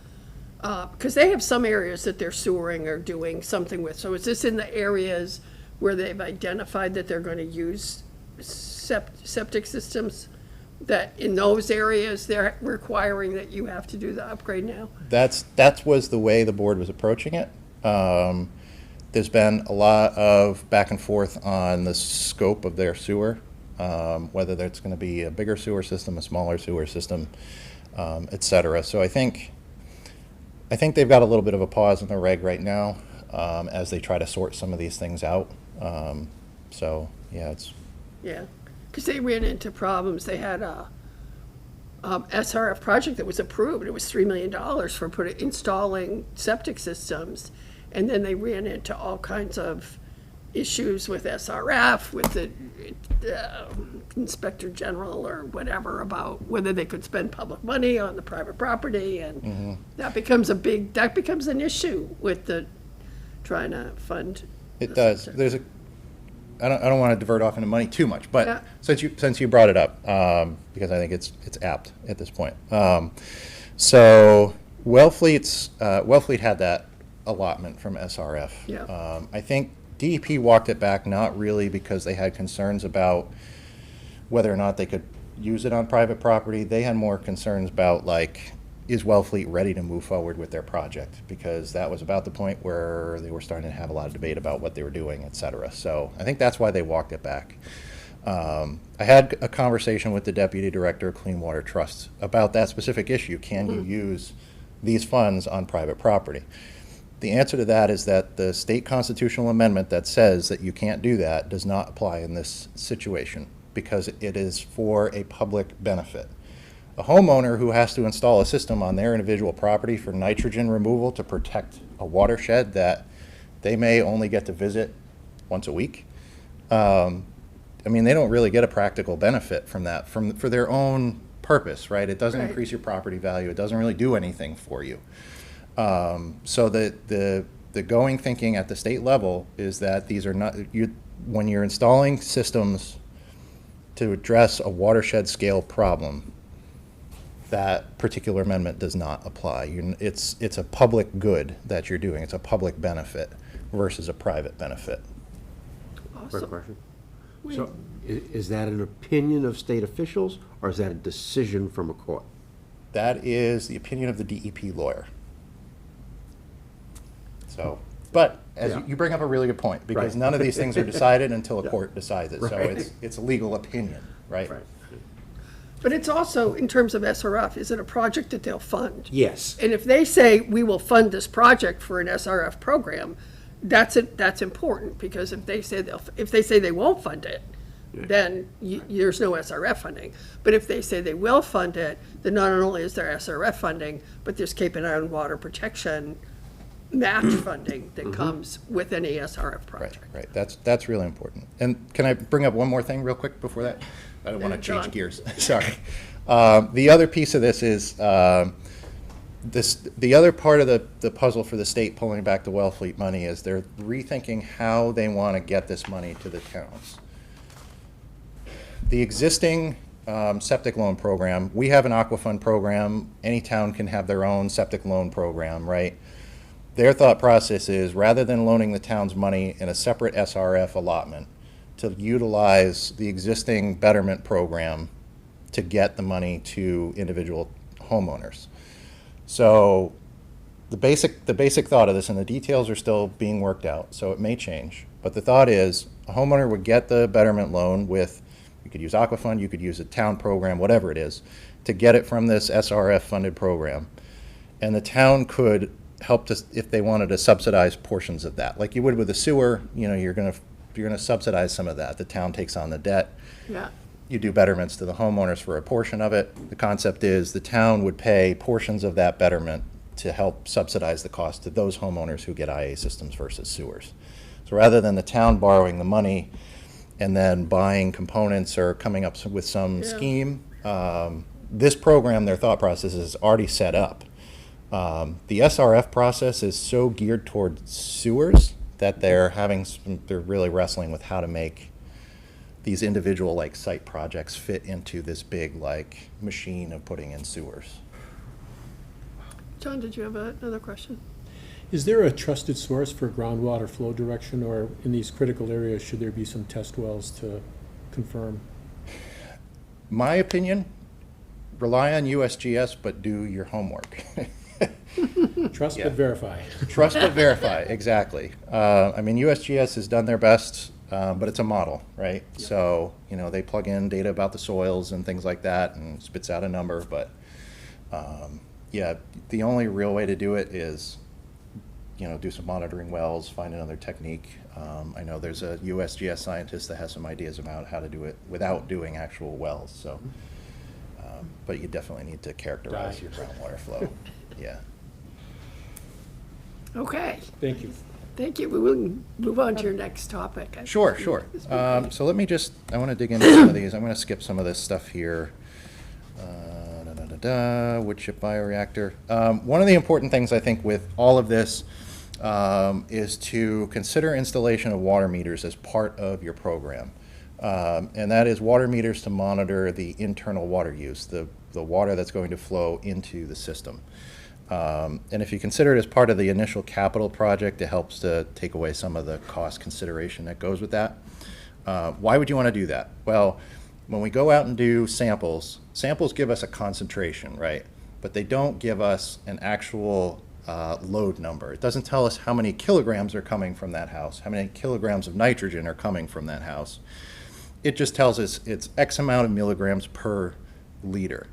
because they have some areas that they're sewering or doing something with. So is this in the areas where they've identified that they're going to use septic systems? That in those areas, they're requiring that you have to do the upgrade now? that was the way the board was approaching it. There's been a lot of back and forth on the scope of their sewer, whether that's going to be a bigger sewer system, a smaller sewer system, et cetera. So I think they've got a little bit of a pause in the reg right now as they try to sort some of these things out. So yeah, it's. Yeah, because they ran into problems. They had a SRF project that was approved. It was $3 million for installing septic systems. And then they ran into all kinds of issues with SRF, with the Inspector General or whatever about whether they could spend public money on the private property. And that becomes an issue with the trying to fund. It does. There's I don't want to divert off into money too much, but Yeah. since you brought it up, because I think it's apt at this point. So Wellfleet had that allotment from SRF. Yeah. I think DEP walked it back, not really because they had concerns about whether or not they could use it on private property. They had more concerns about, like, is Wellfleet ready to move forward with their project? Because that was about the point where they were starting to have a lot of debate about what they were doing, et cetera. So I think that's why they walked it back. I had a conversation with the Deputy Director of Clean Water Trust about that specific issue. Can you use these funds on private property? The answer to that is that the state constitutional amendment that says that you can't do that does not apply in this situation because it is for a public benefit. A homeowner who has to install a system on their individual property for nitrogen removal to protect a watershed that they may only get to visit once a week, I mean, they don't really get a practical benefit from that for their own purpose, right? It doesn't Right. increase your property value. It doesn't really do anything for you. So the going thinking at the state level is that these are not, when you're installing systems to address a watershed scale problem, that particular amendment does not apply. It's a public good that you're doing. It's a public benefit versus a private benefit. Quick Awesome. question. So is that an opinion of state officials or is that a decision from a court? That is the opinion of the DEP lawyer. So, but as Yeah. you bring up a really good point, because Right. none of these things are decided until a court decides it. So Right. it's a legal opinion, right? But it's also, in terms of SRF, is it a project that they'll fund? Yes. And if they say, we will fund this project for an SRF program, that's important, because if they say they won't fund it, then there's no SRF funding. But if they say they will fund it, then not only is there SRF funding, but there's Cape and Island Water Protection match funding that comes with any SRF Right, project. right. That's really important. And can I bring up one more thing real quick before that? I don't want to John. change gears. Sorry. The other piece of this is the other part of the puzzle for the state pulling back the Wellfleet money is they're rethinking how they want to get this money to the towns. The existing septic loan program, we have an Aquafund program. Any town can have their own septic loan program, right? Their thought process is, rather than loaning the town's money in a separate SRF allotment, to utilize the existing betterment program to get the money to individual homeowners. So the basic thought of this, and the details are still being worked out, so it may change, but the thought is a homeowner would get the betterment loan with, you could use Aquafund, you could use a town program, whatever it is, to get it from this SRF funded program. And the town could help to, if they wanted to subsidize portions of that, like you would with the sewer, you're gonna subsidize some of that. The town takes on the debt. Yeah. You do betterments to the homeowners for a portion of it. The concept is the town would pay portions of that betterment to help subsidize the cost to those homeowners who get IA systems versus sewers. So rather than the town borrowing the money and then buying components or coming up with some scheme, this program, their thought process is already set up. The SRF process is so geared towards sewers that they're really wrestling with how to make these individual site projects fit into this big machine of putting in sewers. John, did you have another question? Is there a trusted source for groundwater flow direction, or in these critical areas, should there be some test wells to confirm? My opinion, rely on USGS, but do your homework. Trust Yeah. but verify. Trust but verify, exactly. USGS has done their best, but it's a model, right? So, they plug in data about the soils and things like that and spits out a number, but the only real way to do it is, do some monitoring wells, find another technique. I know there's a USGS scientist that has some ideas about how to do it without doing actual wells, so, but you definitely need to characterize your groundwater flow, yeah. Okay, Thank you. thank you. We will move on to your next topic. Sure. So let me I want to dig into some of these. I'm going to skip some of this stuff here. Wood chip bioreactor. One of the important things I think with all of this is to consider installation of water meters as part of your program. And that is water meters to monitor the internal water use, the water that's going to flow into the system. And if you consider it as part of the initial capital project, it helps to take away some of the cost consideration that goes with that. Why would you want to do that? Well, when we go out and do samples give us a concentration, right? But they don't give us an actual load number. It doesn't tell us how many kilograms are coming from that house, how many kilograms of nitrogen are coming from that house. It just tells us it's X amount of milligrams per liter.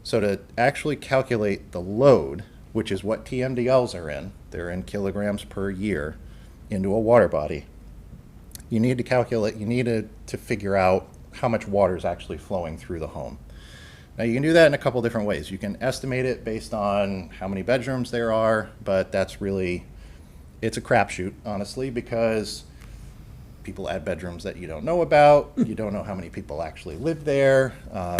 So to actually calculate the load, which is what TMDLs are in, they're in kilograms per year into a water body, you need to figure out how much water is actually flowing through the home. Now you can do that in a couple different ways. You can estimate it based on how many bedrooms there are, but it's a crapshoot, honestly, because people add bedrooms that you don't know about. You don't know how many people actually live there.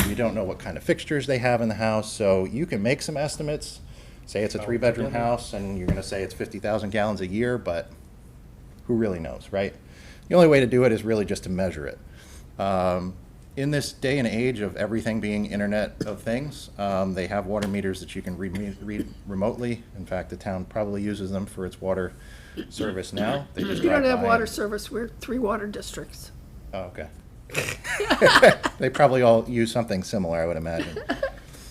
You don't know what kind of fixtures they have in the house. So you can make some estimates. Say it's a 3-bedroom house and you're going to say it's 50,000 gallons a year, but who really knows, right? The only way to do it is really just to measure it. In this day and age of everything being Internet of Things, they have water meters that you can read remotely. In fact, the town probably uses them for its water service now. They just We don't drive have by water and- service, we're 3 water districts. Oh, okay. They probably all use something similar, I would imagine.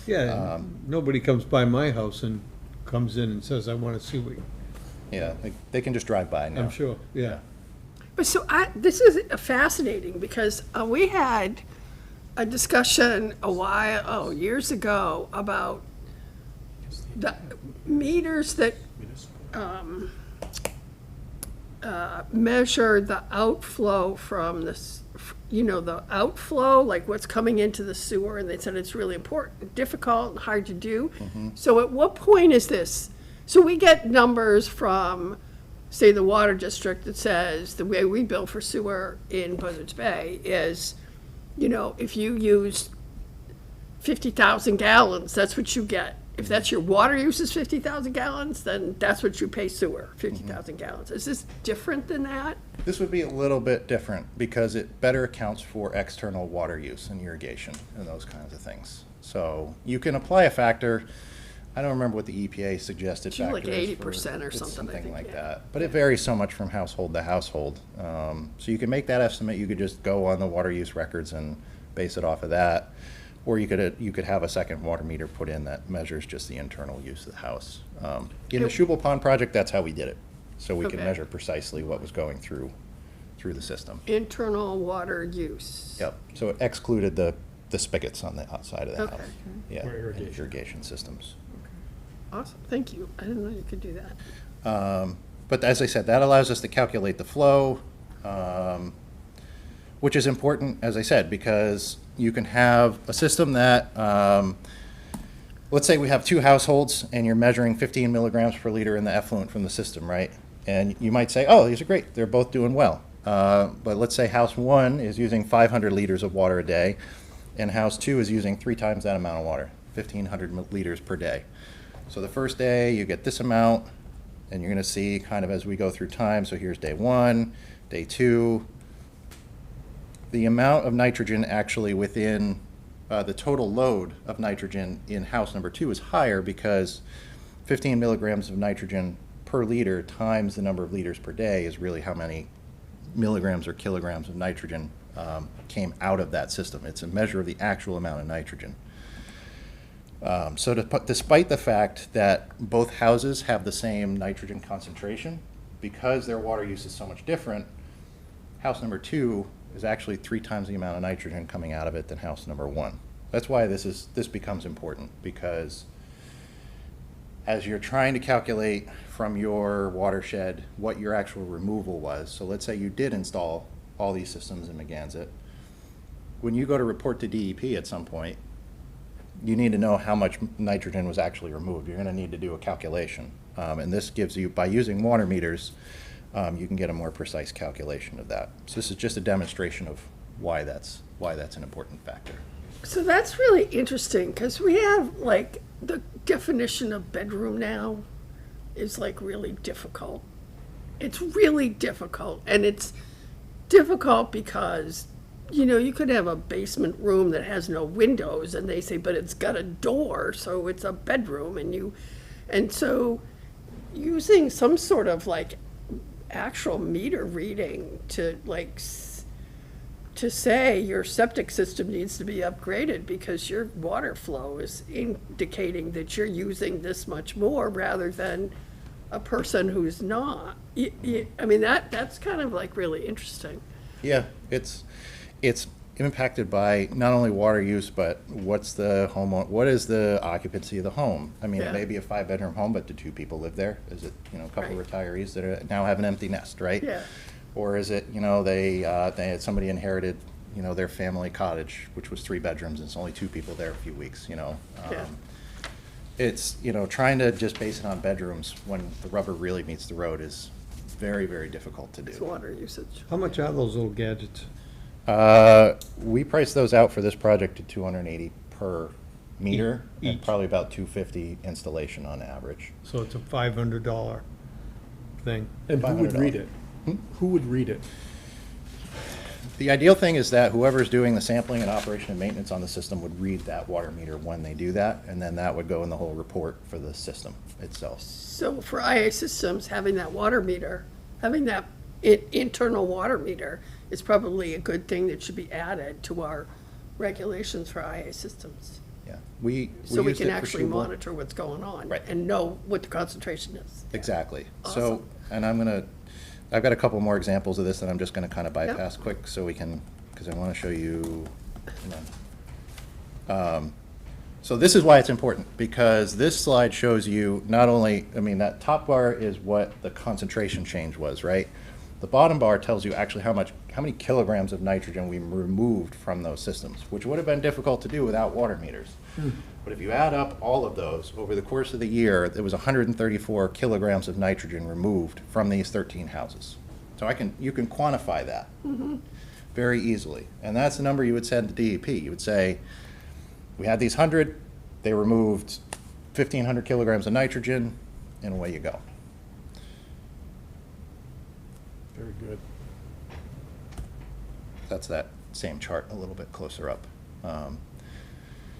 Yeah, nobody comes by my house and comes in and says, I want to see what, Yeah, they can just drive by now. I'm sure, yeah. But this is fascinating because we had a discussion years ago about the meters that measure the outflow from the outflow, like what's coming into the sewer, and they said it's really important, difficult, and hard to do. So at what point is this? So we get numbers from, say, the water district that says the way we bill for sewer in Buzzards Bay is, if you use 50,000 gallons, that's what you get. If that's your water use is 50,000 gallons, then that's what you pay sewer, 50,000 gallons. Is this different than that? This would be a little bit different because it better accounts for external water use and irrigation and those kinds of things. So you can apply a factor. I don't remember what the EPA suggested Should be factor like is for- 80% or it's something, I think, like yeah. that. But it varies so much from household to household. So you can make that estimate. You could just go on the water use records and base it off of that. Or you could have a second water meter put in that measures just the internal use of the house. In the Shubal Pond project, that's how we did it. So we could Okay. measure precisely what was going through the system. Internal water use. Yep, so it excluded the spigots on the outside of the Okay. house. Yeah, Or and irrigation. irrigation systems. Awesome, thank you. I didn't know you could do that. But as I said, that allows us to calculate the flow, which is important, as I said, because you can have a system that, let's say we have two households and you're measuring 15 milligrams per liter in the effluent from the system, right? And you might say, oh, these are great, they're both doing well. But let's say house one is using 500 liters of water a day, and house two is using 3 times that amount of water, 1,500 liters per day. So the first day, you get this amount, and you're gonna see kind of as we go through time, so here's day one, day two. The amount of nitrogen actually within the total load of nitrogen in house number two is higher because 15 milligrams of nitrogen per liter times the number of liters per day is really how many milligrams or kilograms of nitrogen came out of that system. It's a measure of the actual amount of nitrogen. Despite the fact that both houses have the same nitrogen concentration, because their water use is so much different, house number two is actually 3 times the amount of nitrogen coming out of it than house number one. That's why this becomes important, because as you're trying to calculate from your watershed what your actual removal was, so let's say you did install all these systems in Meganzet, when you go to report to DEP at some point, you need to know how much nitrogen was actually removed. You're gonna need to do a calculation. And this gives you, by using water meters, you can get a more precise calculation of that. So this is just a demonstration of why that's an important factor. So that's really interesting, because we have, like, the definition of bedroom now is, like, really difficult. It's really difficult, and it's difficult because, you could have a basement room that has no windows, and they say, but it's got a door, so it's a bedroom, and so using some sort of, like, actual meter reading to, like, to say your septic system needs to be upgraded because your water flow is indicating that you're using this much more rather than a person who's not. I mean, that's kind of like really interesting. Yeah, it's impacted by not only water use, but what is the occupancy of the home? I mean, Yeah. it may be a 5-bedroom home, but do 2 people live there? Is it, a couple Right. retirees that now have an empty nest, right? Yeah. Or is it, they had somebody inherited, their family cottage, which was 3 bedrooms, and it's only 2 people there a few weeks, Yeah. It's, trying to just base it on bedrooms when the rubber really meets the road is very, very difficult to do. It's water usage. How much are those little gadgets? We priced those out for this project at $280 per meter, and Each. probably about $250 installation on average. So it's a $500 thing. And who would $500. read it? Who would read it? The ideal thing is that whoever's doing the sampling and operation and maintenance on the system would read that water meter when they do that, and then that would go in the whole report for the system itself. So for IA systems, having that water meter, having that internal water meter is probably a good thing that should be added to our regulations for IA systems. Yeah, we So we used can it for actually Shubal. monitor what's going on. Right. And know what the concentration is. Exactly. Awesome. So, and I've got a couple more examples of this that I'm just gonna kind of bypass quick so we can, because I want to show you, so this is why it's important, because this slide shows you not only, that top bar is what the concentration change was, right? The bottom bar tells you actually how much many kilograms of nitrogen we removed from those systems, which would have been difficult to do without water meters. But if you add up all of those, over the course of the year, there was 134 kilograms of nitrogen removed from these 13 houses. So you can quantify that very easily. And that's the number you would send to DEP. You would say, we had these 100, they removed 1,500 kilograms of nitrogen, and away you go. Very good. That's that same chart a little bit closer up.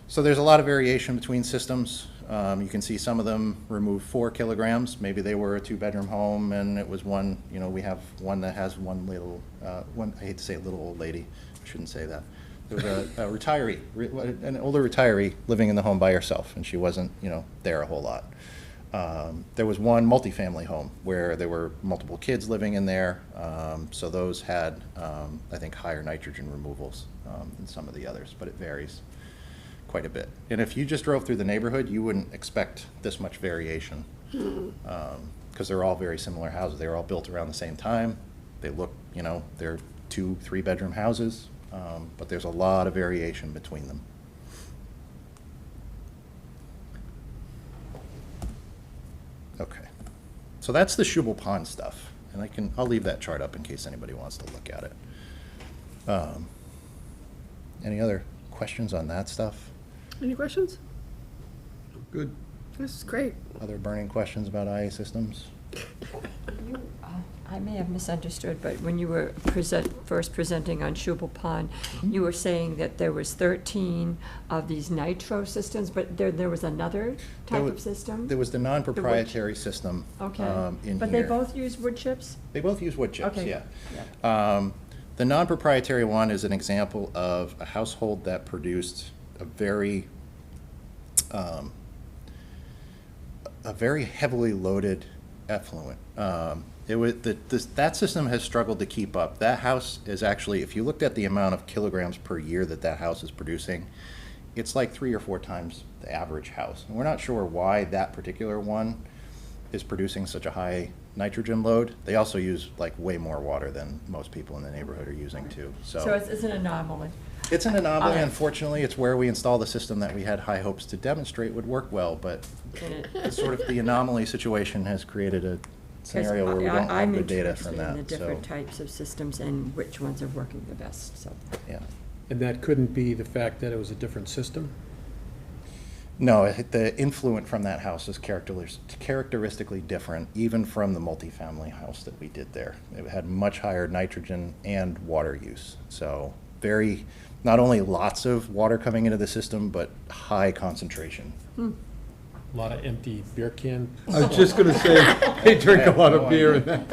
So there's a lot of variation between systems. You can see some of them remove 4 kilograms. Maybe they were a 2-bedroom home and it was one, we have one that has one little, I hate to say little old lady, I shouldn't say that. There was a retiree, an older retiree living in the home by herself, and she wasn't, there a whole lot. There was one multifamily home where there were multiple kids living in there, so those had, I think, higher nitrogen removals than some of the others, but it varies quite a bit. And if you just drove through the neighborhood, you wouldn't expect this much variation, because they're all very similar houses. They were all built around the same time. They look, they're 2-3-bedroom houses, but there's a lot of variation between them. Okay, so that's the Shubal Pond stuff, and I'll leave that chart up in case anybody wants to look at it. Any other questions on that stuff? Any questions? Good. This is great. Other burning questions about IA systems? I may have misunderstood, but when you were first presenting on Shubal Pond, you were saying that there was 13 of these nitro systems, but there was another type of system? There was the non-proprietary system Okay. in here. But they both use wood chips? They both use wood chips, Okay. yeah. The non-proprietary one is an example of a household that produced a very heavily loaded effluent. That system has struggled to keep up. That house is actually, if you looked at the amount of kilograms per year that house is producing, it's like 3 or 4 times the average house. And we're not sure why that particular one is producing such a high nitrogen load. They also use like way more water than most people in the neighborhood are using too. So it's an anomaly. It's an anomaly. Okay. Unfortunately, it's where we installed a system that we had high hopes to demonstrate would work well, but it's sort of the anomaly situation has created a scenario where we don't have good data from that. I'm interested in the different types of systems and which ones are working the best, so. Yeah. And that couldn't be the fact that it was a different system? No, the influent from that house is characteristically different, even from the multifamily house that we did there. It had much higher nitrogen and water use. So not only lots of water coming into the system, but high concentration. A lot of empty beer can? I was just gonna say, they drink a lot of beer in that.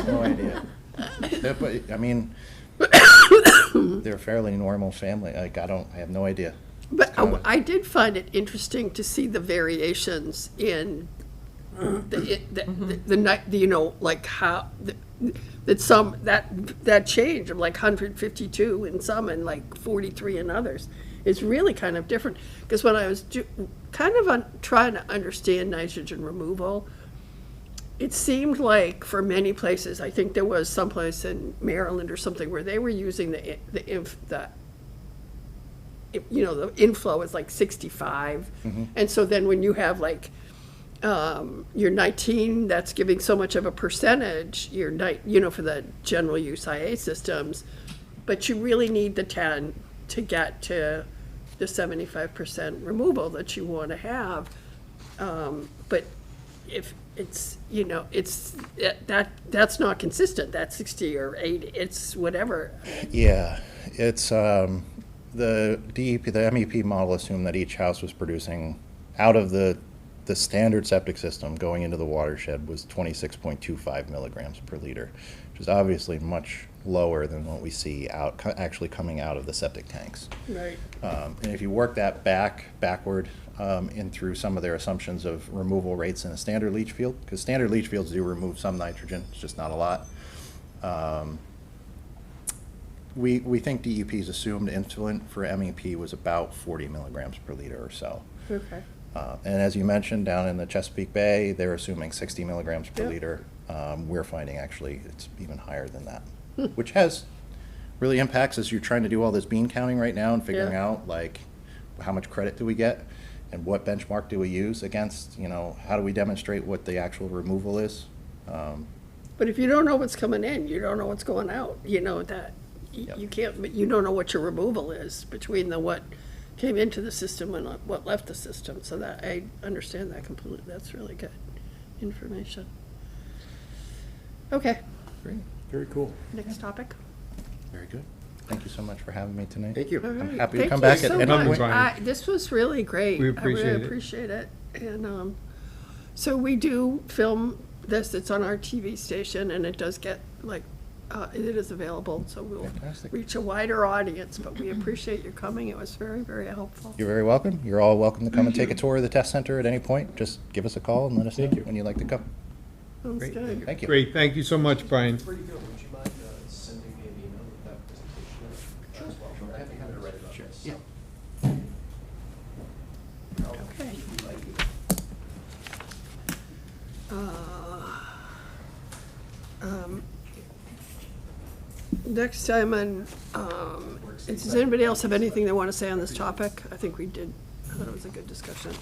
No idea. But, I mean, they're a fairly normal family. Like, I have no idea. But I did find it interesting to see the variations in like how, that change of like 152 in some and like 43 in others is really kind of different. Because when I was trying to understand nitrogen removal, it seemed like for many places, I think there was some place in Maryland or something where they were using the inflow is like 65. And so then when you have like your 19, that's giving so much of a percentage, for the general use IA systems, but you really need the 10 to get to the 75% removal that you want to have. But if it's, that's not consistent, that's 60 or 80, it's whatever. Yeah, it's, the DEP, the MEP model assumed that each house was producing, out of the standard septic system going into the watershed was 26.25 milligrams per liter, which is obviously much lower than what we see actually coming out of the septic tanks. Right. And if you work that backward in through some of their assumptions of removal rates in a standard leach field, because standard leach fields do remove some nitrogen, it's just not a lot. We think DEP's assumed influent for MEP was about 40 milligrams per liter or so. Okay. And as you mentioned, down in the Chesapeake Bay, they're assuming 60 milligrams per Yep. liter. We're finding actually it's even higher than that, which has really impacts is you're trying to do all this bean counting right now and figuring Yeah. out, like, how much credit do we get? And what benchmark do we use against, you know, how do we demonstrate what the actual removal is? But if you don't know what's coming in, you don't know what's going out, you know that, Yep. you can't, but you don't know what your removal is between the what came into the system and what left the system, so that, I understand that completely, that's really good information. Okay, Great, Very cool. next topic. very good. Thank you so much for having me tonight. Thank you. All I'm right. happy to Thank come you back at so any much. point. Brian. This was really great. We I appreciate really it. appreciate it. And, so we do film this, it's on our TV station, and it does get, like, it is available, so we'll Fantastic. reach a wider audience, but we appreciate your coming. It was very, very helpful. You're very welcome. You're all welcome to come and take a tour of the test center at any point. Just give us a call and let us know Thank you. when you'd like to come. Sounds Great. good. Thank you. Great, thank you so much, Brian. Before you go, would you mind sending me an email with that presentation as well? I have it ready about this. Yeah. Okay. Next time on, does anybody else have anything they want to say on this topic? I think we did, I thought it was a good discussion.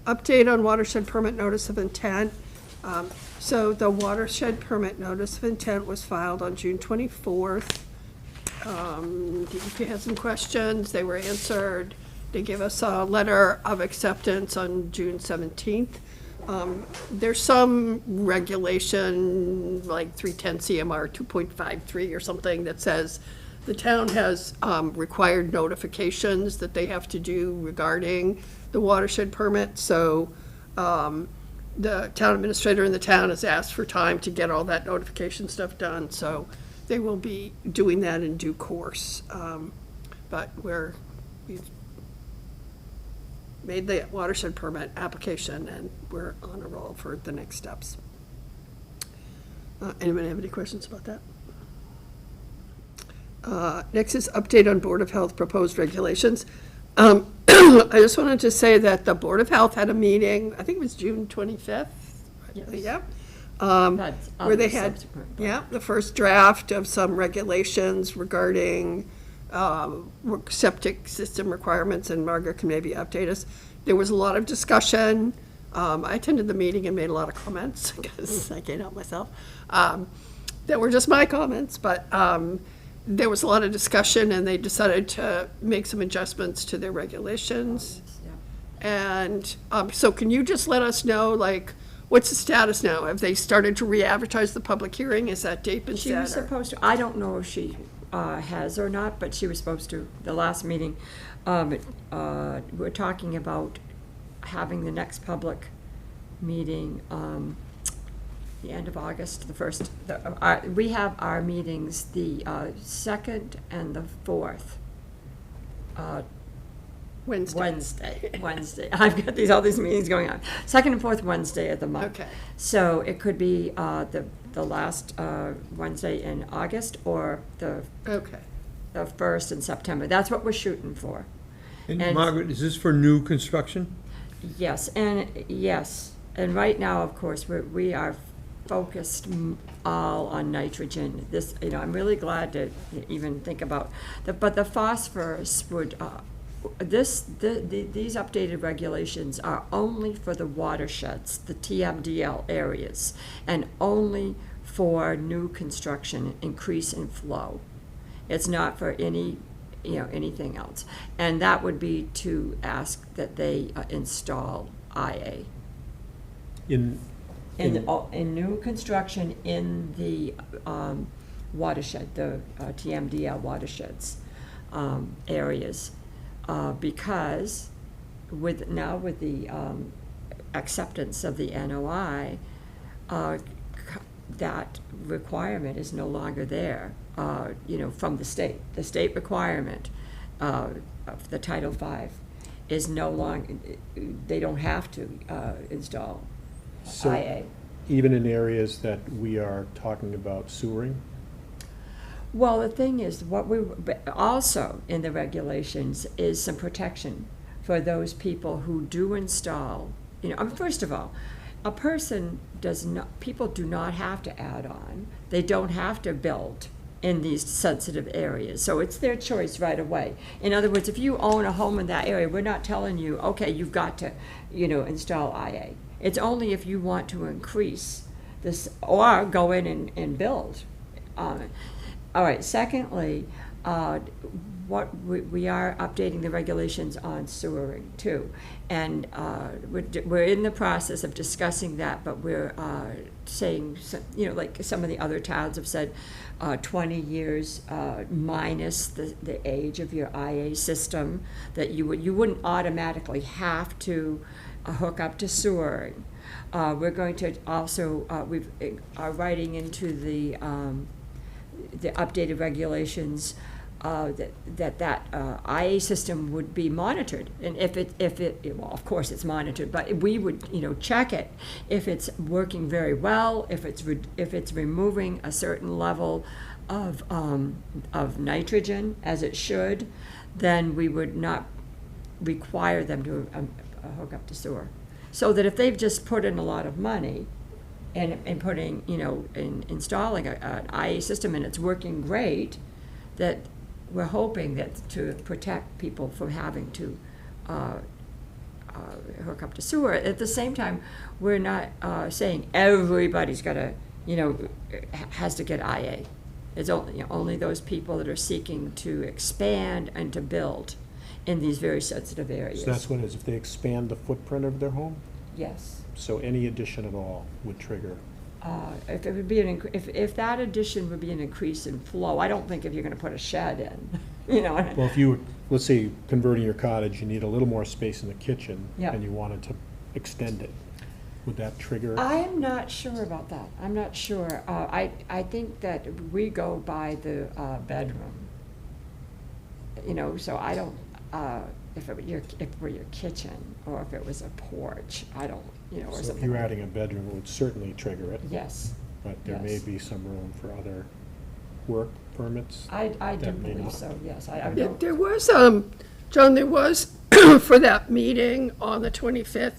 Update on watershed permit notice of intent. So the watershed permit notice of intent was filed on June 24th. DEP had some questions, they were answered. They gave us a letter of acceptance on June 17th. There's some regulation, like 310 CMR 2.53 or something, that says the town has required notifications that they have to do regarding the watershed permit. So the town administrator in the town has asked for time to get all that notification stuff done. So they will be doing that in due course. But we've made the watershed permit application, and we're on a roll for the next steps. Anyone have any questions about that? Next is update on Board of Health proposed regulations. I just wanted to say that the Board of Health had a meeting, I think it was June 25th. Yes. Yep. That's Where they the had, subsequent. yeah, the first draft of some regulations regarding septic system requirements, and Margaret can maybe update us. There was a lot of discussion. I attended the meeting and made a lot of comments, because I can't help myself. That were just my comments, but there was a lot of discussion, and they decided to make some adjustments to their regulations. Yeah. And so can you just let us know, like, what's the status now? Have they started to re-advertise the public hearing? Is that date been set? She was or- supposed to, I don't know if she has or not, but she was supposed to, the last meeting. We're talking about having the next public meeting, the end of August, we have our meetings the 2nd and the 4th. Wednesday. I've got all these meetings going on. 2nd and 4th Wednesday of the month. Okay. So it could be the last Wednesday in August, or the Okay. 1st in September. That's what we're shooting for. And And- Margaret, is this for new construction? Yes, and right now, of course, we are focused all on nitrogen. This, I'm really glad to even think about but the phosphorus would. These updated regulations are only for the watersheds, the TMDL areas, and only for new construction, increase in flow. It's not for anything else. And that would be to ask that they install IA. In new construction in the watershed, the TMDL watersheds areas. Because with the acceptance of the NOI, that requirement is no longer there, from the state. The state requirement of the Title V is no longer, they don't have to install So IA. even in areas that we are talking about sewering? Well, the thing is, but also in the regulations is some protection for those people who do install, first of all, people do not have to add on. They don't have to build in these sensitive areas. So it's their choice right away. In other words, if you own a home in that area, we're not telling you, okay, you've got to, install IA. It's only if you want to increase this, or go in and build. All right, secondly, we are updating the regulations on sewering too. And we're in the process of discussing that, but we're saying, like some of the other towns have said, 20 years minus the age of your IA system, that you wouldn't automatically have to hook up to sewering. We're going to also, we are writing into the updated regulations that IA system would be monitored, and if it, well, of course it's monitored, but we would, check it. If it's working very well, if it's removing a certain level of nitrogen, as it should, then we would not require them to hook up to sewer. So that if they've just put in a lot of money and putting, in installing an IA system and it's working great, that we're hoping that to protect people from having to hook up to sewer. At the same time, we're not saying everybody's got to, has to get IA. It's only those people that are seeking to expand and to build in these very sensitive areas. So that's what it is, if they expand the footprint of their home? Yes. So any addition at all would trigger? If it would be if that addition would be an increase in flow, I don't think if you're gonna put a shed in, Well, if you, let's say converting your cottage, you need a little more space in the kitchen, Yeah. and you wanted to extend it, would that trigger? I'm not sure about that. I'm not sure. I think that we go by the bedroom. So I don't, if it were your kitchen, or if it was a porch, I don't, or So if something. you're adding a bedroom, it would certainly trigger it. Yes, But there may yes. be some room for other work permits. I do That may believe not. so, yes. I Yeah, don't, there was, John, there was, for that meeting on the 25th,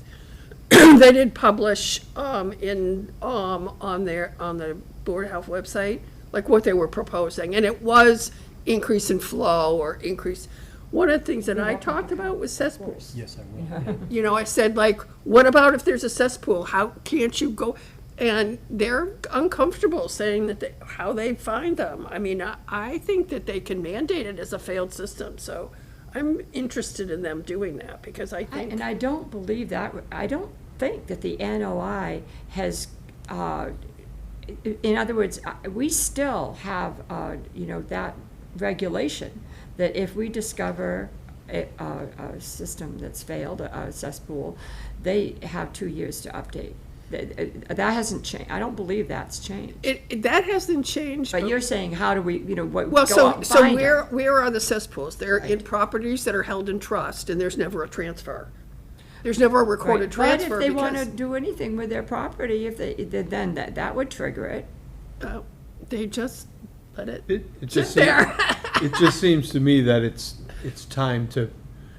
they did publish on the Board of Health website, like what they were proposing, and it was increase in flow or increase. One of the things that I talked about was cesspools. Yes, I will. I said, like, what about if there's a cesspool? How can't you go? And they're uncomfortable saying that how they find them. I mean, I think that they can mandate it as a failed system, so I'm interested in them doing that, because I think. and I don't believe that, I don't think that the NOI has, in other words, we still have, that regulation, that if we discover a system that's failed, a cesspool, they have 2 years to update. That hasn't changed. I don't believe that's changed. That hasn't changed. But you're saying, how do we, Well, go out so and find them? where are the cesspools? They're in properties that are held in trust, and there's never a transfer. There's never a recorded transfer. But if they want to because, do anything with their property, then that would trigger it. they just let it It sit just there. It just seems to me that it's time to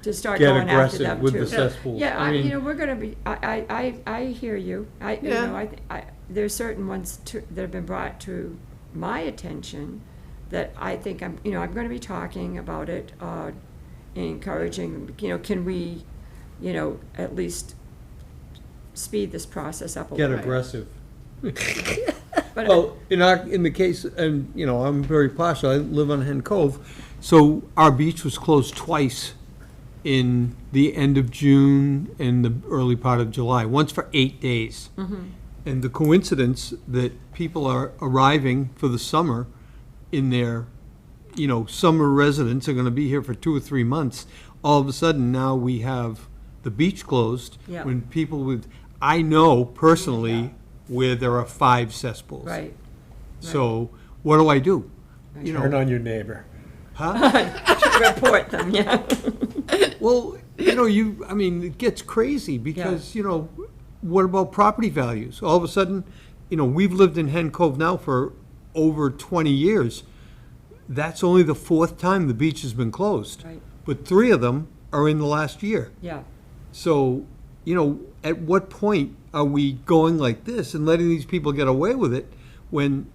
To start get going after aggressive them with too. the cesspools. Yeah, I mean, we're gonna be, I hear you. Yeah. There's certain ones that have been brought to my attention that I think I'm gonna be talking about it, encouraging, can we, at least speed this process up a get little bit. aggressive. But Well, in the case, and, I'm very partial, I live on Hen Cove, so our beach was closed twice in the end of June and the early part of July, once for 8 days. And the coincidence that people are arriving for the summer in their, summer residents are gonna be here for 2 or 3 months, all of a sudden now we have the beach closed. Yeah. When people I know personally where there are 5 cesspools. Right. So what do I do? Turn on your neighbor. Report them, yeah. Well, it gets crazy because, what about property values? All of a sudden, we've lived in Hen Cove now for over 20 years. That's only the 4th time the beach has been closed. Right. But 3 of them are in the last year. Yeah. So, at what point are we going like this and letting these people get away with it when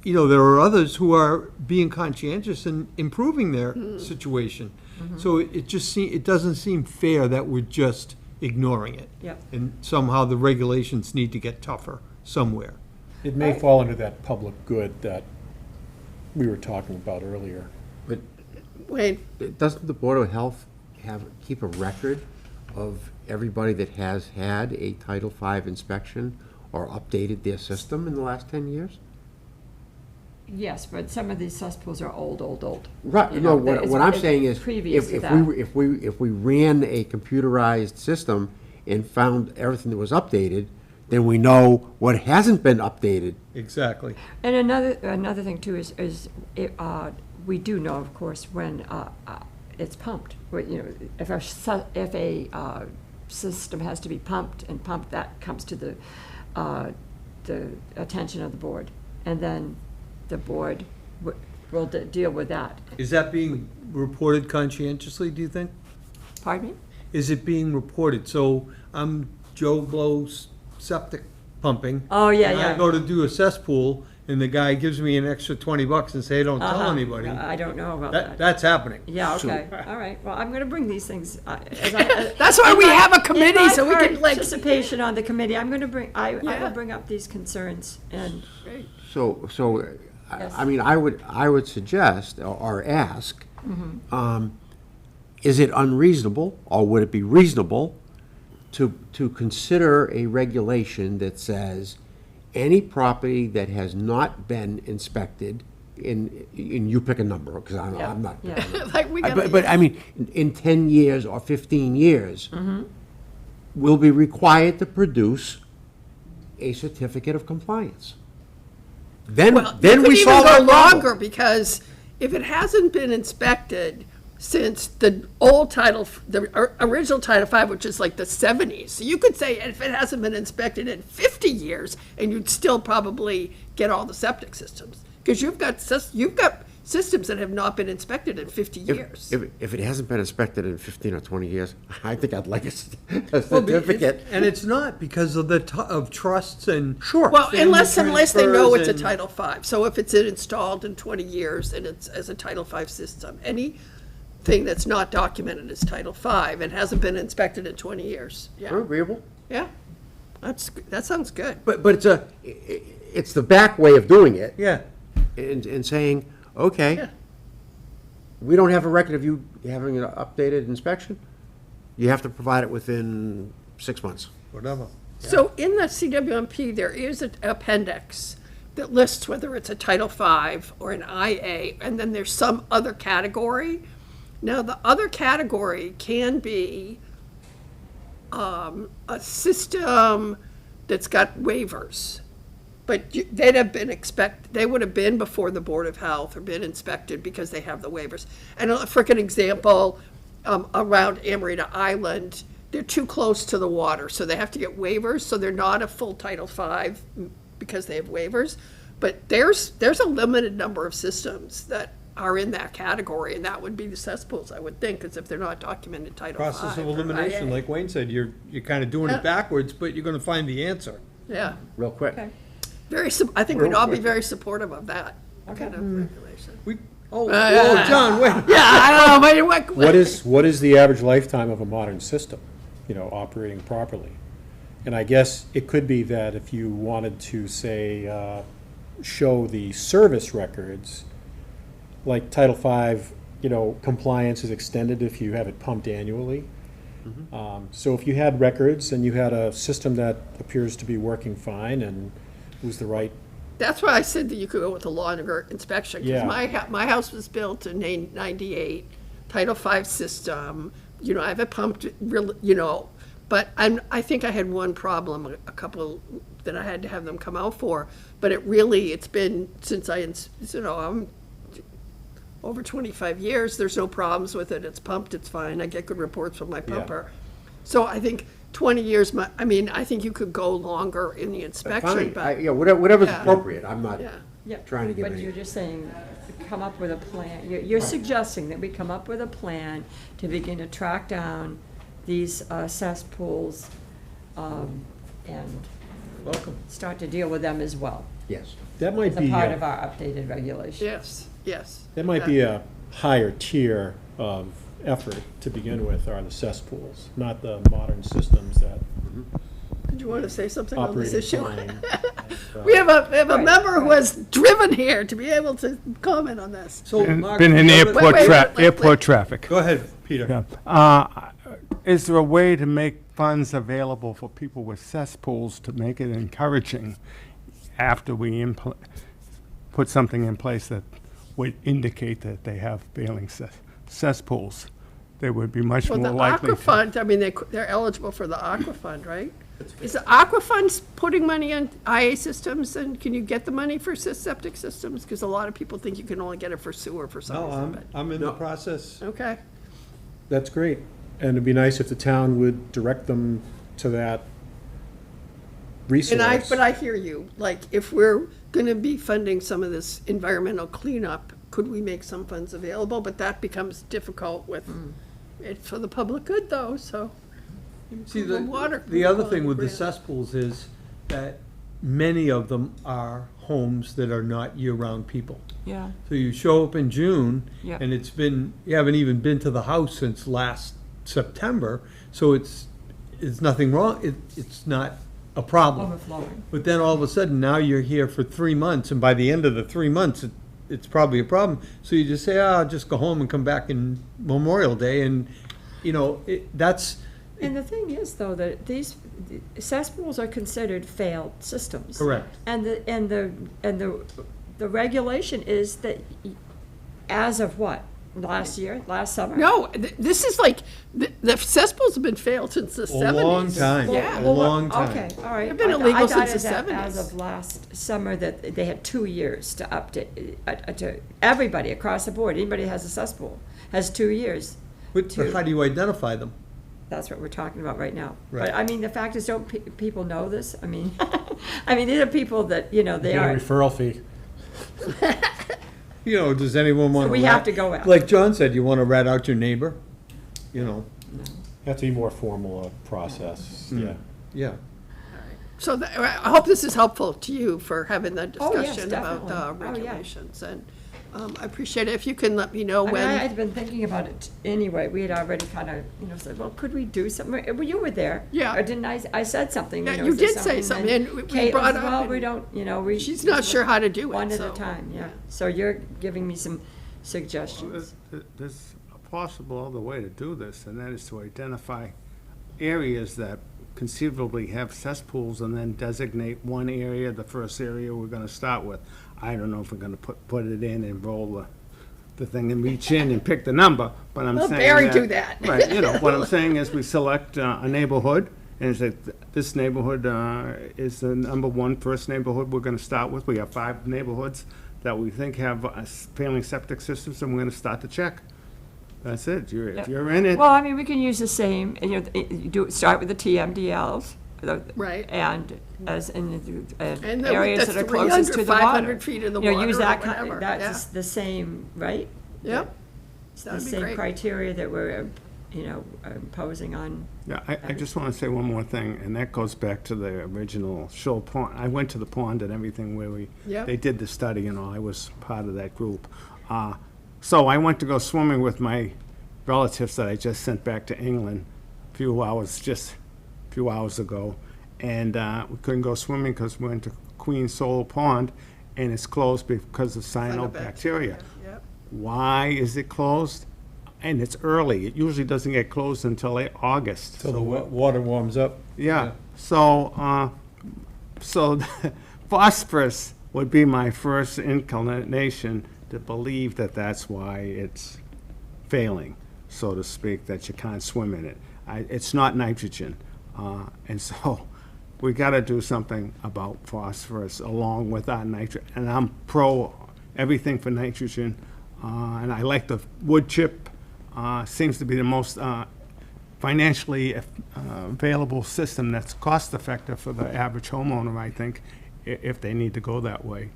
you know, there are others who are being conscientious and improving their situation. So it just it doesn't seem fair that we're just ignoring it. Yep. And somehow the regulations need to get tougher somewhere. It may fall into that public good that we were talking about earlier. But Wayne, doesn't the Board of Health keep a record of everybody that has had a Title V inspection or updated their system in the last 10 years? Yes, but some of these cesspools are old. Right, You no, know, it's- what I'm it's saying is, previous to if that. we ran a computerized system and found everything that was updated, then we know what hasn't been updated. Exactly. And another thing too is we do know, of course, when it's pumped. You know, if a system has to be pumped, that comes to the attention of the board, and then the board will deal with that. Is that being reported conscientiously, do you think? Pardon me? Is it being reported? So I'm Joe Blow's septic pumping. Oh, yeah, and yeah. I go to do a cesspool, and the guy gives me an extra $20 and say, don't tell Uh-huh. anybody. I don't know about that. That's happening. Yeah, okay, all right. Well, I'm gonna bring these things. That's why we have a committee, so we can, like- Participation on the committee, I'm gonna bring, I Yeah. will bring up these concerns and, So, Yes. I mean, I would suggest or ask, is it unreasonable, or would it be reasonable to consider a regulation that says any property that has not been inspected in you pick a number, because I'm not. yeah. like, we gotta. But I mean, in 10 years or 15 years, will be required to produce a certificate of compliance. Then Well, we you could even solve go our problem. longer, because if it hasn't been inspected since the old title, the original Title V, which is like the 70s, so you could say if it hasn't been inspected in 50 years, and you'd still probably get all the septic systems, because you've got systems that have not been inspected in 50 years. If it hasn't been inspected in 15 or 20 years, I think I'd like a certificate. And it's not because of of trusts and. Sure. Well, family unless they know it's a transfers Title V. So if it's installed in 20 years and it's as a Title V system, anything that's not documented as Title V and hasn't been inspected in 20 years. We're Yeah, agreeable. yeah. That sounds good. But it's the back way of doing it. Yeah. And saying, okay, Yeah. we don't have a record of you having an updated inspection. You have to provide it within 6 months. Whatever. So in the CWMP, there is an appendix that lists whether it's a Title V or an IA, and then there's some other category. Now, the other category can be a system that's got waivers, but they'd have been they would have been before the Board of Health or been inspected because they have the waivers. And for an example, around Amarita Island, they're too close to the water, so they have to get waivers, so they're not a full Title V because they have waivers. But there's a limited number of systems that are in that category, and that would be the cesspools, I would think, because if they're not documented Title V. Process of or elimination, IA. like Wayne said, you're kind of doing Yeah. it backwards, but you're gonna find the answer. Yeah, Real quick. Okay. I think we'd all be very supportive of that kind of regulation. Oh, yeah. John, wait. Yeah, I don't know, but What is the average lifetime of a modern system, operating properly? And I guess it could be that if you wanted to, say, show the service records, like Title V, compliance is extended if you have it pumped annually. So if you had records and you had a system that appears to be working fine and was the right, That's why I said that you could go with a longer inspection, because Yeah. my house was built in 98, Title V system, I have it pumped, but I think I had one problem, a couple that I had to have them come out for, but it's been since I'm over 25 years, there's no problems with it, it's pumped, it's fine, I get good reports from my pumper. So I think 20 years, I think you could go longer in the inspection, Fine, but. whatever's Yeah. appropriate, I'm not Yeah. Yeah, trying to give but any. you're just saying, come up with a plan. You're suggesting that we come up with a plan to begin to track down these cesspools and Welcome. start to deal with them as well. Yes. That might As a be, part of our updated regulation. Yes, yes. that might be a higher tier of effort to begin with, are the cesspools, not the modern systems that Did you want to say something on this operate issue? fine. We have a Right, member who has driven here to be able to comment on this. So, Been Mark, been in the other- airport wait, wait, wait. airport traffic. Go ahead, Peter. Yeah. Is there a way to make funds available for people with cesspools to make it encouraging after we put something in place that would indicate that they have failing cesspools? They would be much Well, more the likely Aqua to. Fund, I mean, they're eligible for the Aqua Fund, right? Is the Aqua Fund putting money in IA systems, and can you get the money for septic systems? Because a lot of people think you can only get it for sewer for some No, reason, I'm in the process. but, okay. That's great. And it'd be nice if the town would direct them to that resource. But I hear you, like, if we're gonna be funding some of this environmental cleanup, could we make some funds available? But that becomes difficult with, it's for the public good though, so. See, improve the water the other thing with the quality. cesspools is that many of them are homes that are not year-round people. Yeah. So you show up in June, Yeah. and you haven't even been to the house since last September, so it's nothing wrong, it's not a problem. Overflowing. But then all of a sudden, now you're here for 3 months, and by the end of the 3 months, it's probably a problem. So you just say, I'll just go home and come back in Memorial Day, and, that's, And the thing is, though, that these cesspools are considered failed systems. Correct. And the regulation is that as of what? Last year, last summer? No, this is like, the cesspools have been failed since the a 70s. long time, Yeah. a long time. Okay, all right. They've been I illegal thought since the that 70s. As of last summer, that they had 2 years to update, to everybody across the board, anybody who has a cesspool, has 2 years. But how do you identify them? That's what we're talking about right now. Right. But, I mean, the fact is, don't people know this? I mean, these are people that, they Get a are, referral fee. Does anyone want to? we have to go out. Like John said, you want to rat out your neighbor? Have to be more formal process, yeah. Yeah. So I hope this is helpful to you for having that Oh, yes, discussion about definitely. Oh, yeah. regulations. And I appreciate it. If you can let me know I mean, when. I had been thinking about it anyway. We had already kind of, said, well, could we do something? Well, you were there. Yeah. Or didn't I said something. Yeah, you know, you is there did say something, and we Kate brought was, up well, we and don't, we. She's not sure how to do it, One at so, a time, yeah. yeah. So you're giving me some suggestions. There's a possible other way to do this, and that is to identify areas that conceivably have cesspools and then designate one area, the first area we're gonna start with. I don't know if we're gonna put it in and roll the thing and reach in and pick the number, but I'm Let saying Barry do that. Right, what I'm saying is we select a neighborhood, and say, this neighborhood is the number one first neighborhood we're gonna start with. We have 5 neighborhoods that we think have failing septic systems, and we're gonna start to check. That's it. If you're in it. Well, I mean, we can use the same, start with the TMDLs. Right. And as in And the- areas the that are closest 300, to the water. 500 feet of the water Use or that whatever, that's yeah. the same, right? Yep. The That'd be same great. criteria that we're, imposing on. Yeah, I just want to say one more thing, and that goes back to the original Shoal Pond. I went to the pond and everything where Yeah. they did the study and all. I was part of that group. So I went to go swimming with my relatives that I just sent back to England a few hours ago. And we couldn't go swimming because we went to Queen Soul Pond, and it's closed because of cyanobacteria. Yep. Why is it closed? And it's early. It usually doesn't get closed until late August. Till the water warms up. Yeah, so phosphorus would be my first inclination to believe that that's why it's failing, so to speak, that you can't swim in it. It's not nitrogen, and so we gotta do something about phosphorus along with our nitrogen. And I'm pro everything for nitrogen, and I like the wood chip, seems to be the most financially available system that's cost-effective for the average homeowner, I think, if they need to go that way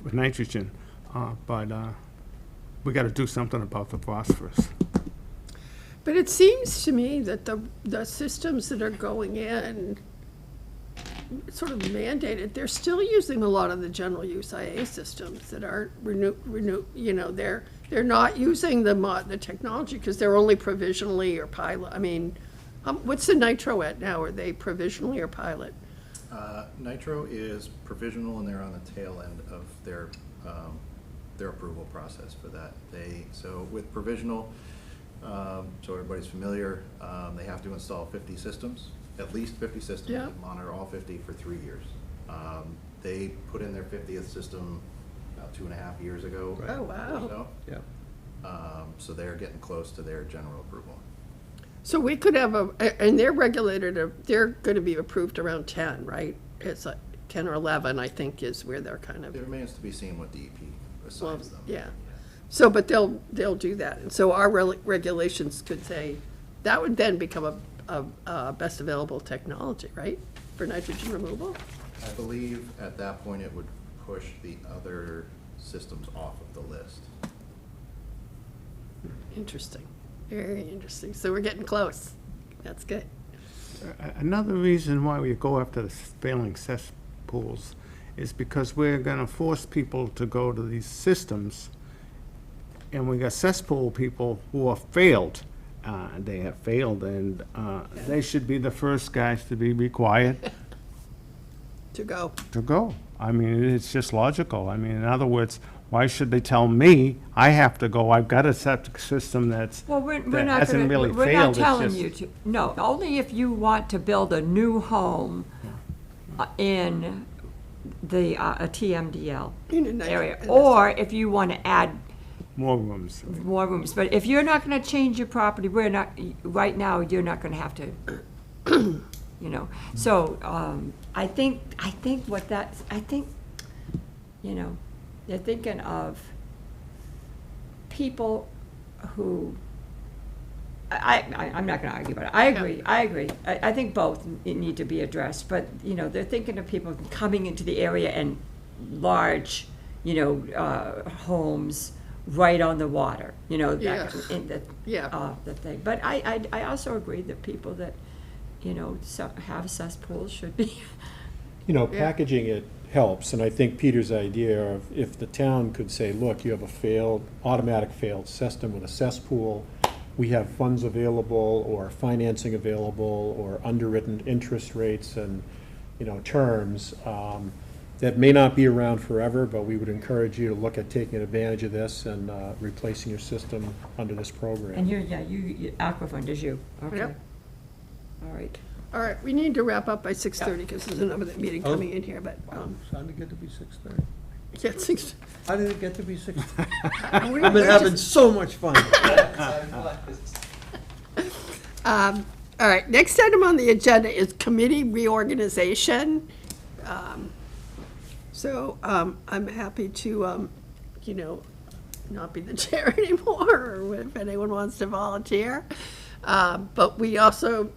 with nitrogen. But we got to do something about the phosphorus. But it seems to me that the systems that are going in sort of mandated, they're still using a lot of the general use IA systems that aren't you know, they're not using the technology because they're only provisionally or pilot. I mean, what's the Nitro at now? Are they provisionally or pilot? Nitro is provisional, and they're on the tail end of their approval process for that. So with provisional, so everybody's familiar, they have to install 50 systems, at least 50 systems, Yeah. and monitor all 50 for 3 years. They put in their 50th system about 2.5 years ago. Oh, wow. or so. Yeah. So they're getting close to their general approval. So we could have and they're regulated, they're gonna be approved around 10, right? It's like 10 or 11, I think, is where they're kind of. It remains to be seen what DEP Well, assigns them. yeah. So, but they'll do that. And so our regulations could say, that would then become a best available technology, right? For nitrogen removal? I believe at that point it would push the other systems off of the list. Interesting. Very interesting. So we're getting close. That's good. Another reason why we go after the failing cesspools is because we're gonna force people to go to these systems, and we got cesspool people who are failed. They have failed, and they should be the first guys to be required To go. to go. I mean, it's just logical. I mean, in other words, why should they tell me I have to go? I've got a septic system Well, we're that not hasn't gonna, really we're not failed. It's telling just- you to, no, only if you want to build a new home in the, a TMDL In a nitro- area, in a- or if you want to add More rooms. more rooms. But if you're not going to change your property, we're not, right now, you're not going to have to, you know. So, I think what that's, you know, they're thinking of people who, I'm not gonna argue about it. I agree. I think both need to be addressed, but, you know, they're thinking of people coming into the area and large, you know, homes right on the water, you know, Yeah. that, in the, Yeah. the thing. But I also agree that people that, you know, have cesspools should be, You know, Yeah. packaging it helps, and I think Peter's idea of if the town could say, look, you have a automatic failed system with a cesspool, we have funds available, or financing available, or underwritten interest rates and, you know, terms, that may not be around forever, but we would encourage you to look at taking advantage of this and replacing your system under this program. and you Aquafund is you, okay. Yep. All right. All right, we need to wrap up by 6:30 because there's another meeting Oh. coming in here, but, How did it get to be 6:30? yeah, 6. How did it get to be 6:30? I've I've been having so much fun. All right, next item on the agenda is committee reorganization. So I'm happy to, you know, not be the chair anymore, or if anyone wants to volunteer. But we also,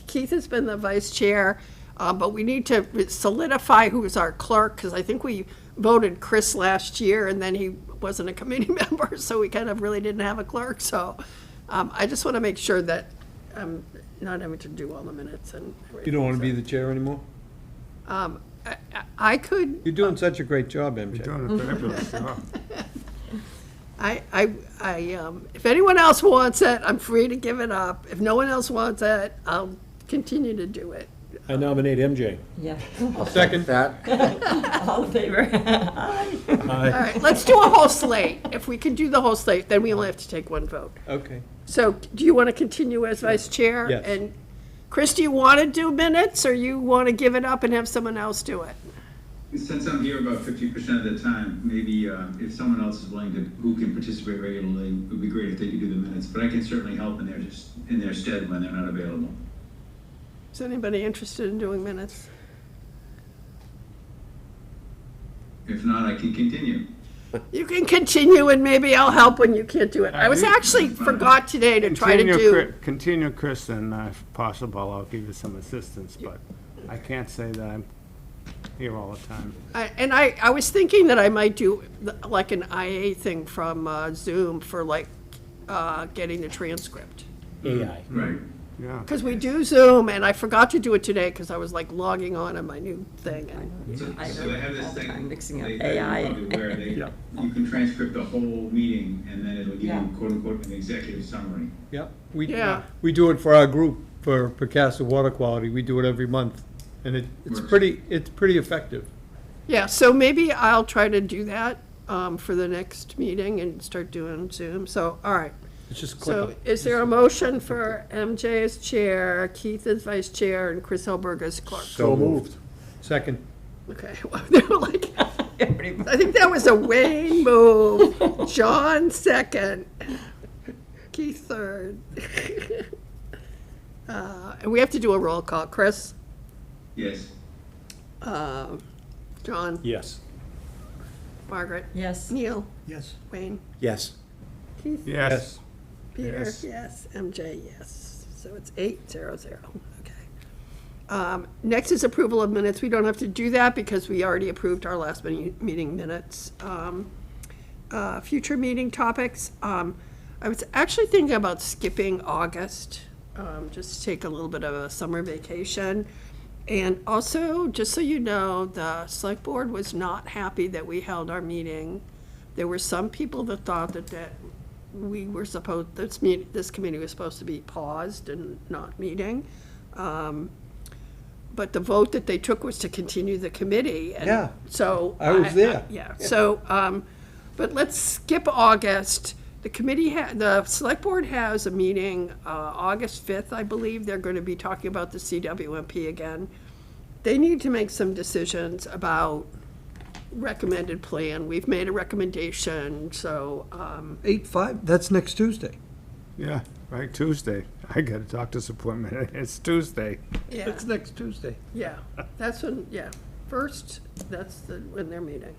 Keith has been the vice chair, but we need to solidify who is our clerk, because I think we voted Chris last year, and then he wasn't a committee member, so we kind of really didn't have a clerk. So I just want to make sure that I'm not having to do all the minutes and everything. You don't want to be the chair anymore? I could, You're doing such a great job, You're MJ. doing a fabulous job. if anyone else wants it, I'm free to give it up. If no one else wants it, I'll continue to do it. I nominate MJ. Yeah. Second. All in favor? All right, let's do a whole slate. If we can do the whole slate, then we only have to take one vote. Okay. So do you want to continue as vice chair? Yes. And Chris, do you want to do minutes, or you want to give it up and have someone else do it? Since I'm here about 50% of the time, maybe if someone else is willing to, who can participate regularly, it would be great if they could do the minutes, but I can certainly help in their stead when they're not available. Is anybody interested in doing minutes? If not, I can continue. You can continue, and maybe I'll help when you can't do it. I was actually forgot today to try to do. Continue, Chris, and if possible, I'll give you some assistance, but I can't say that I'm here all the time. I was thinking that I might do like an IA thing from Zoom for like getting the transcript. AI. Right. Yeah. Because we do Zoom, and I forgot to do it today because I was like logging on my new thing. and- So they have this thing. I'm mixing up they- AI. Probably where they, Yeah. you can transcript the whole meeting and then it'll give Yeah. you quote unquote an executive summary. Yeah, Yeah. we do it for our group, for Picasset Water Quality, we do it every month, and it's Works. pretty effective. Yeah, so maybe I'll try to do that for the next meeting and start doing Zoom. So, all right. It's just So click. is there a motion for MJ as chair, Keith as vice chair, and Chris Helberg as clerk? So moved. Second. Okay, well, they were like, I think that was a Wayne move, John second, Keith third. And we have to do a roll call. Chris, Yes. John, Yes. Margaret, Yes. Neil, Yes. Wayne, Yes. Keith, Yes. Peter, Yes. yes, MJ, yes. So it's 8-0-0, okay. Next is approval of minutes. We don't have to do that because we already approved our last meeting minutes. Future meeting topics. I was actually thinking about skipping August, just to take a little bit of a summer vacation. And also, just so you know, the select board was not happy that we held our meeting. There were some people that thought that we were supposed, this committee was supposed to be paused and not meeting. But the vote that they took was to continue the committee. And Yeah. So. I was there. Yeah, so, but let's skip August. The committee the select board has a meeting, August 5th, I believe. They're going to be talking about the CWMP again. They need to make some decisions about recommended plan. We've made a recommendation, so, 8-5, that's next Tuesday. Yeah, right, Tuesday. I got a doctor's appointment. It's Tuesday. yeah, That's next Tuesday. yeah. That's when, yeah, first, when they're meeting.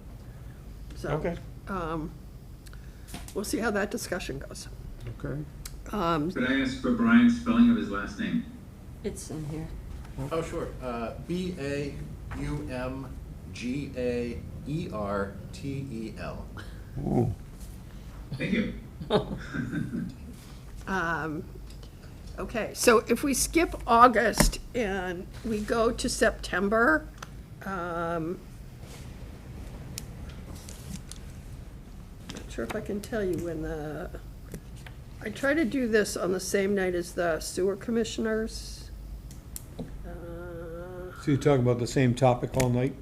So, Okay. we'll see how that discussion goes. Okay. Could I ask for Brian's spelling of his last name? It's in here. Oh, sure. Baumgaertel. Ooh. Thank you. Okay, so if we skip August and we go to September, not sure if I can tell you when I try to do this on the same night as the sewer commissioners. So you're talking about the same topic all night?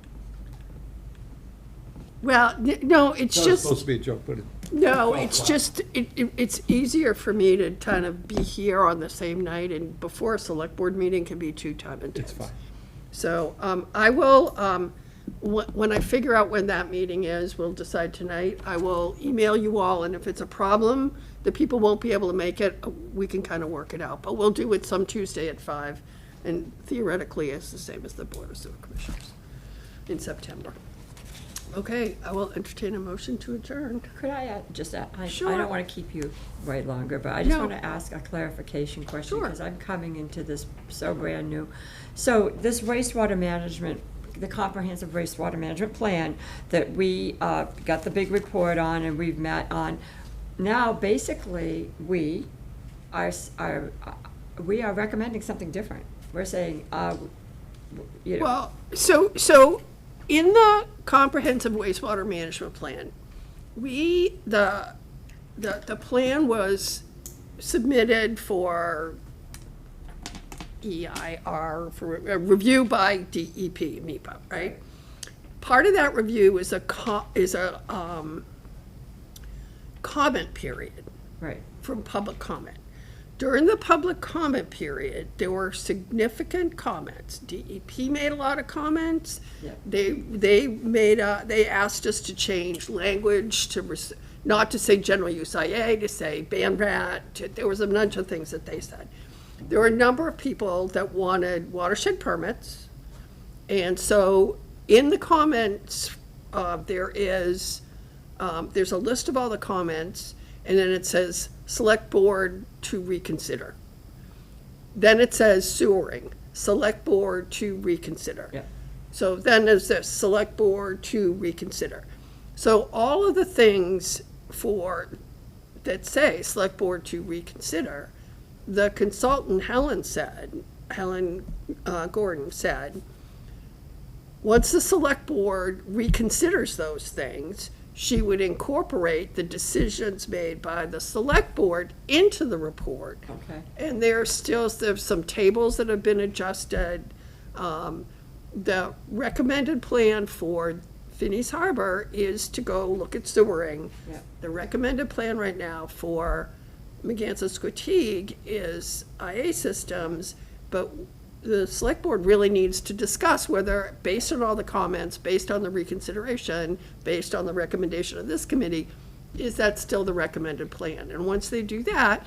Well, no, it's That was just. supposed to be a joke, but No, it's just, it's easier for me to kind of be here on the same night, and before a select board meeting can be too time intense. it's fine. So, I will, when I figure out when that meeting is, we'll decide tonight. I will email you all, and if it's a problem, the people won't be able to make it, we can kind of work it out. But we'll do it some Tuesday at 5, and theoretically, it's the same as the Board of Sewer Commissioners in September. Okay, I will entertain a motion to adjourn. Could I just, I Sure. don't want to keep you way longer, but I just No. want to ask a clarification question. Sure. Because I'm coming into this so brand new. So this wastewater management, the comprehensive wastewater management plan that we got the big report on and we've met on, now basically we are recommending something different. We're saying, you know. Well, so in the comprehensive wastewater management plan, the plan was submitted for EIR, for a review by DEP, MEPA, right? Part of that review is a comment period Right. from public comment. During the public comment period, there were significant comments. DEP made a lot of comments. Yeah. They asked us to change language not to say general use IA, to say ban rat. There was a bunch of things that they said. There were a number of people that wanted watershed permits. And so in the comments, there's a list of all the comments, and then it says select board to reconsider. Then it says sewering, select board to reconsider. Yeah. So then there's this, select board to reconsider. So all of the things that say select board to reconsider the consultant, Helen Gordon said, once the select board reconsiders those things, she would incorporate the decisions made by the select board into the report. Okay. And there's some tables that have been adjusted. The recommended plan for Finney's Harbor is to go look at sewering. Yeah. The recommended plan right now for Megantic is IA systems, but the select board really needs to discuss whether, based on all the comments, based on the reconsideration, based on the recommendation of this committee, is that still the recommended plan? And once they do that,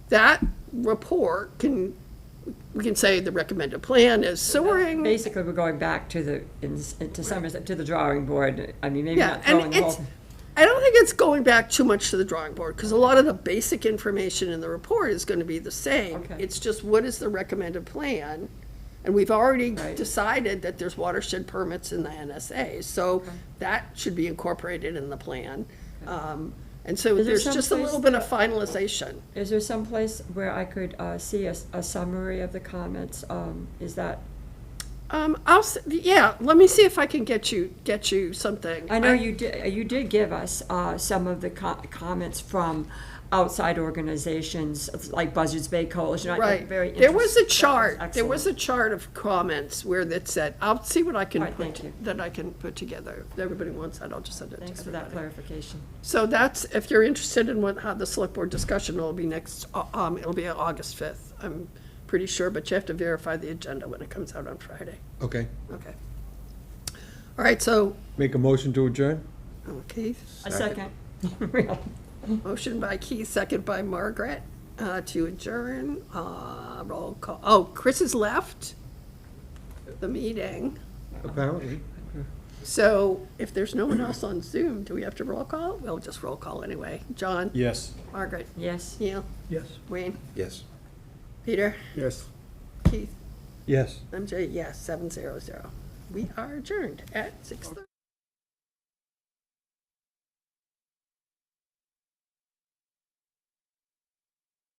that report we can say the recommended plan is sewering. Basically, we're going back to the drawing board. I mean, maybe Yeah, not throwing and the whole. I don't think it's going back too much to the drawing board, because a lot of the basic information in the report is going to be the same. Okay. It's just what is the recommended plan? And we've already Right. decided that there's watershed permits in the NSA, so Okay. that should be incorporated in the plan. And so Is there there's some just a little place bit of finalization. Is there some place where I could see a summary of the comments? Is that? Yeah, let me see if I can get you something. I know you did give us some of the comments from outside organizations like Buzzards Bay Coalition. I Right. think very There was a interesting. chart, That was there was a excellent. chart of comments where that said, I'll see what I can All right, thank you. put together. If everybody wants that, I'll just send it to Thanks for that everybody. clarification. So that's, if you're interested in how the select board discussion will be next, it'll be on August 5th. I'm pretty sure, but you have to verify the agenda when it comes out on Friday. Okay. Okay. All right, so, Make a motion to adjourn? Keith, A second. motion by Keith, second by Margaret, to adjourn, roll call. Oh, Chris has left the meeting. Apparently. So if there's no one else on Zoom, do we have to roll call? We'll just roll call anyway. John? Yes. Margaret? Yes. Neil? Yes. Wayne? Yes. Peter? Yes. Keith? Yes. MJ, yes, 700. We are adjourned at 6:30.